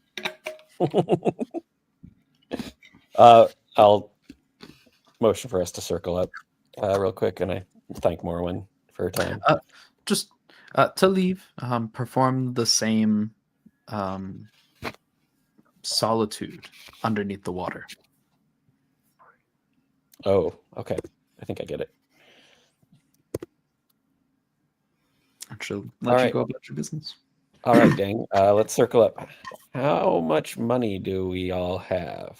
I'll motion for us to circle up real quick, and I thank Morwen for her time. Just to leave, perform the same solitude underneath the water. Oh, okay. I think I get it. She'll let you go about your business. All right, gang. Let's circle up. How much money do we all have?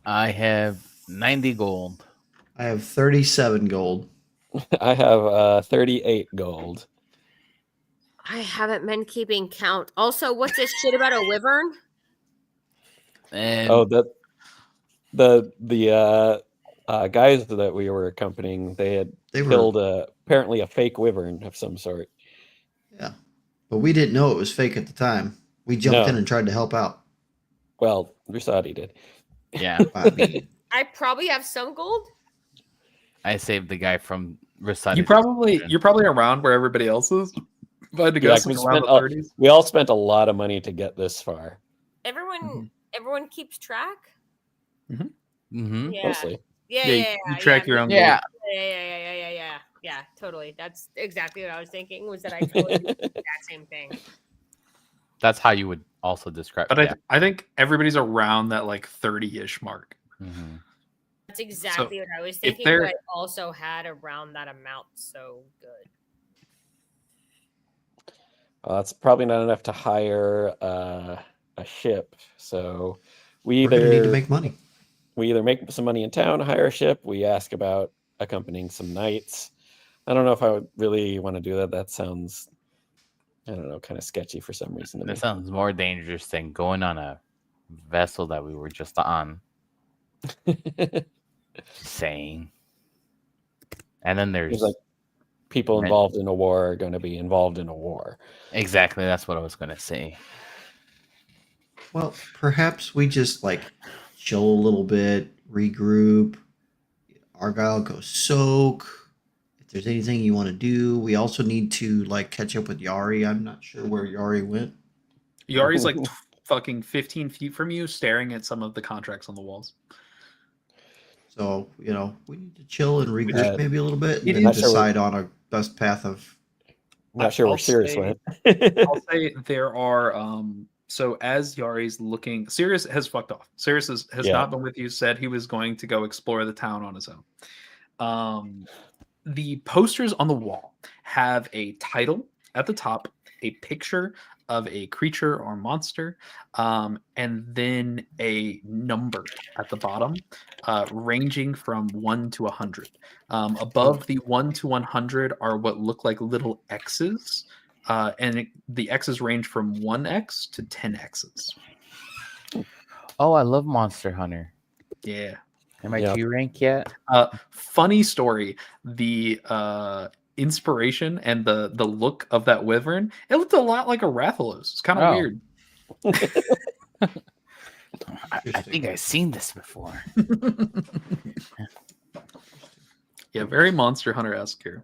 I have 90 gold. I have 37 gold. I have 38 gold. I haven't been keeping count. Also, what's this shit about a wyvern? And the guys that we were accompanying, they killed apparently a fake wyvern of some sort. Yeah, but we didn't know it was fake at the time. We jumped in and tried to help out. Well, Rusati did. Yeah. I probably have some gold. I saved the guy from Rusati. You're probably around where everybody else is. If I had to guess, we all spent a lot of money to get this far. Everyone keeps track. Mm-hmm. Yeah. Mostly. Yeah. You track your own Yeah. Yeah. Totally. That's exactly what I was thinking. Was that I totally did that same thing. That's how you would also describe. But I think everybody's around that like 30-ish mark. Mm-hmm. That's exactly what I was thinking, they're- but I also had around that amount. So good. That's probably not enough to hire a ship. So We're going to need to make money. We either make some money in town, hire a ship. We ask about accompanying some knights. I don't know if I would really want to do that. That sounds, I don't know, kind of sketchy for some reason. That sounds more dangerous than going on a vessel that we were just on. Saying. And then there's like people involved in a war are going to be involved in a war. Exactly. That's what I was going to say. Well, perhaps we just like chill a little bit, regroup. Argyle, go soak. If there's anything you want to do, we also need to like catch up with Yari. I'm not sure where Yari went. Yari's like fucking 15 feet from you, staring at some of the contracts on the walls. So, we need to chill and regroup maybe a little bit and then decide on a best path of... I'm not sure where Sirius went. I'll say there are... So as Yari's looking... Sirius has fucked off. Sirius has not been with you, said he was going to go explore the town on his own. The posters on the wall have a title at the top, a picture of a creature or monster, and then a number at the bottom, ranging from 1 to 100. Above the 1 to 100 are what look like little X's, and the X's range from 1X to 10X's. Oh, I love Monster Hunter. Yeah. Am I G rank yet? Funny story. The inspiration and the look of that wyvern, it looked a lot like a Rathalos. It's kind of weird. I think I've seen this before. Yeah, very Monster Hunter-esque here.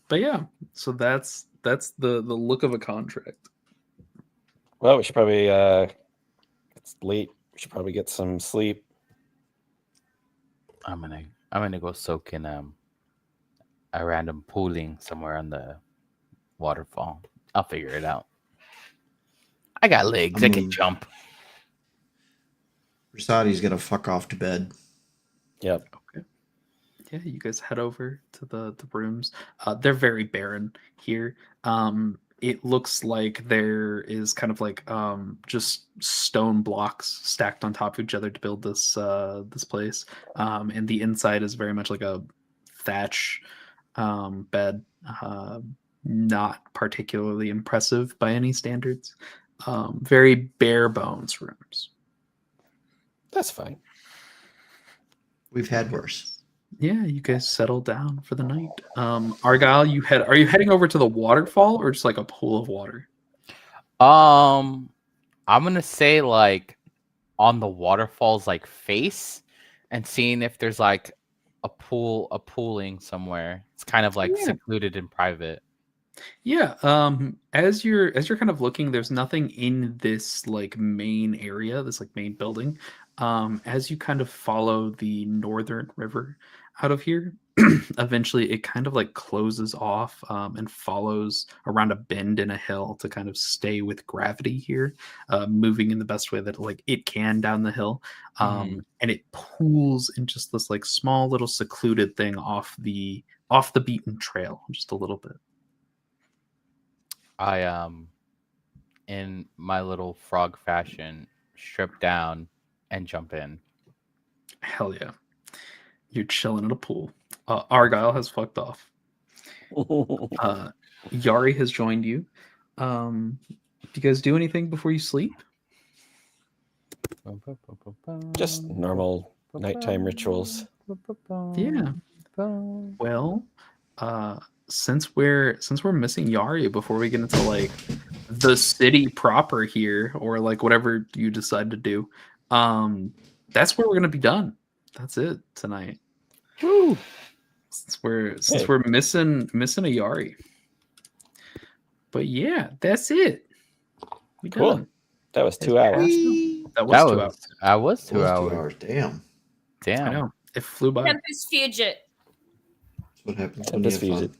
But yeah, so that's the look of a contract. Well, we should probably it's late. We should probably get some sleep. I'm gonna go soak in a random pooling somewhere on the waterfall. I'll figure it out. I got legs. I can jump. Rasadi's gonna fuck off to bed. Yep. Okay. Yeah, you guys head over to the rooms. They're very barren here. It looks like there is kind of like just stone blocks stacked on top of each other to build this this place. And the inside is very much like a thatch bed. Not particularly impressive by any standards. Very bare bones rooms. That's fine. We've had worse. Yeah, you guys settle down for the night. Argyle, are you heading over to the waterfall or just like a pool of water? I'm gonna say like on the waterfall's like face and seeing if there's like a pooling somewhere. It's kind of like secluded and private. Yeah. As you're kind of looking, there's nothing in this like main area, this like main building. As you kind of follow the northern river out of here, eventually it kind of like closes off and follows around a bend in a hill to kind of stay with gravity here, moving in the best way that like it can down the hill. And it pools in just this like small little secluded thing off the beaten trail just a little bit. I in my little frog fashion, strip down and jump in. Hell yeah. You're chilling in a pool. Argyle has fucked off. Yari has joined you. Do you guys do anything before you sleep? Just normal nighttime rituals. Yeah. Well, since we're missing Yari before we get into like the city proper here, or like whatever you decide to do, that's where we're gonna be done. That's it tonight. Woo. Since we're missing a Yari. But yeah, that's it. We Cool. done. That was 2 hours. Whee! That was That 2 was hours. I was It 2 was hours. 2 hours. Damn. Damn. I know. It flew by. Tempest Fugit. That's what happens when you have Tempest fun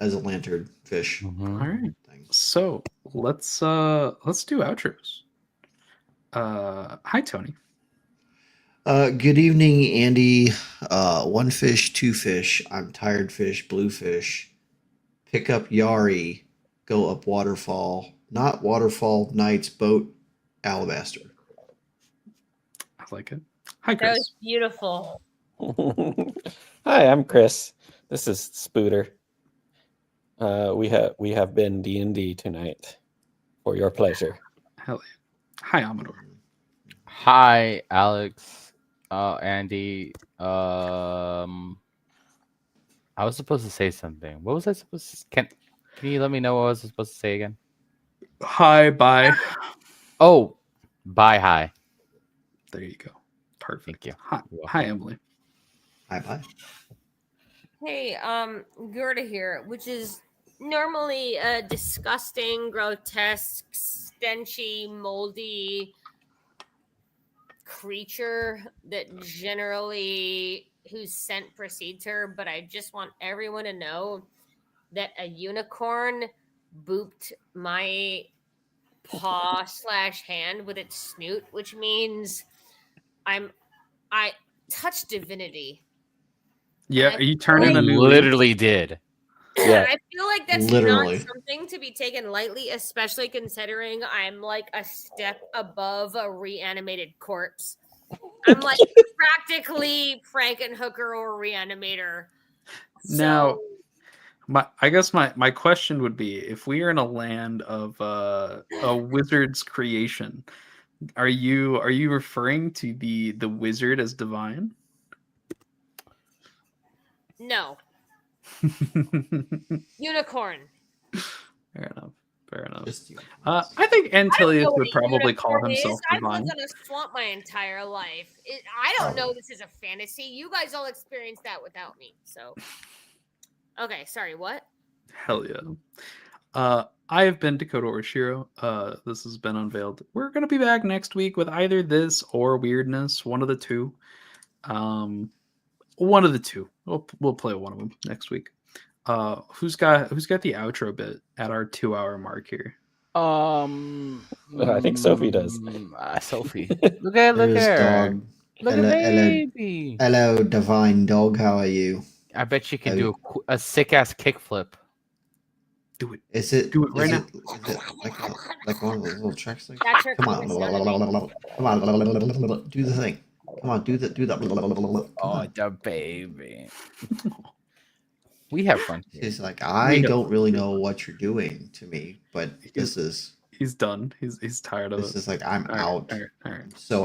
as a lantern fish. Mhm. All right. Thing. So let's do outros. Hi Tony. Good evening, Andy. One fish, two fish. I'm tired fish, blue fish. Pick up Yari. Go up waterfall. Not waterfall. Knight's boat. Alabaster. I like it. Hi That Chris. was beautiful. Hi, I'm Chris. This is Spooter. We have been D&D tonight for your pleasure. Hell yeah. Hi Amador. Hi, Alex. Andy. I was supposed to say something. What was I supposed to Can you let me know what I was supposed to say again? Hi, bye. Oh, bye, hi. There you go. Perfect. Thank you. Hi, You're welcome. hi Emily. Bye. Hey, Gerda here, which is normally a disgusting, grotesque, stenchy, moldy creature that generally whose scent precedes her, but I just want everyone to know that a unicorn booped my paw/hand with its snoot, which means I touch divinity. Yeah, I are you turning You a new leaf? literally did. Yeah. I feel like that's Literally. not something to be taken lightly, especially considering I'm like a step above a reanimated corpse. I'm like practically Frankenhooker or Reanimator. Now, I guess my question would be, if we are in a land of a wizard's creation, are you referring to the wizard as divine? No. Unicorn. Fair enough. Fair enough. Just you. I think I don't know Antilius what would a probably call unicorn himself is. I've divine. lived on a swamp my entire life. I don't know this is a fantasy. You guys all experienced that without me. So, okay, sorry. What? Hell yeah. I have been Dakota Orshiro. This has been Unveiled. We're gonna be back next week with either this or weirdness, one of the two. One of the two. We'll play one of them next week. Who's got the outro bit at our 2-hour mark here? I think Sophie does. Sophie. Look at There's her. dog. Look Hello, at hello. baby. Hello, divine dog. How are you? I bet she can Have do a sick ass kickflip. Do it. Is it? Do it right is now. Is it like one of those little tracks? Like, That's her come on, come on, do the thing. Come on, do that. Come Oh, on. the baby. We have fun. Here. She's like, I We don't have really fun. know what you're doing to me, but this is He's done. He's tired of this it. is like I'm All right, out. all right, all right. So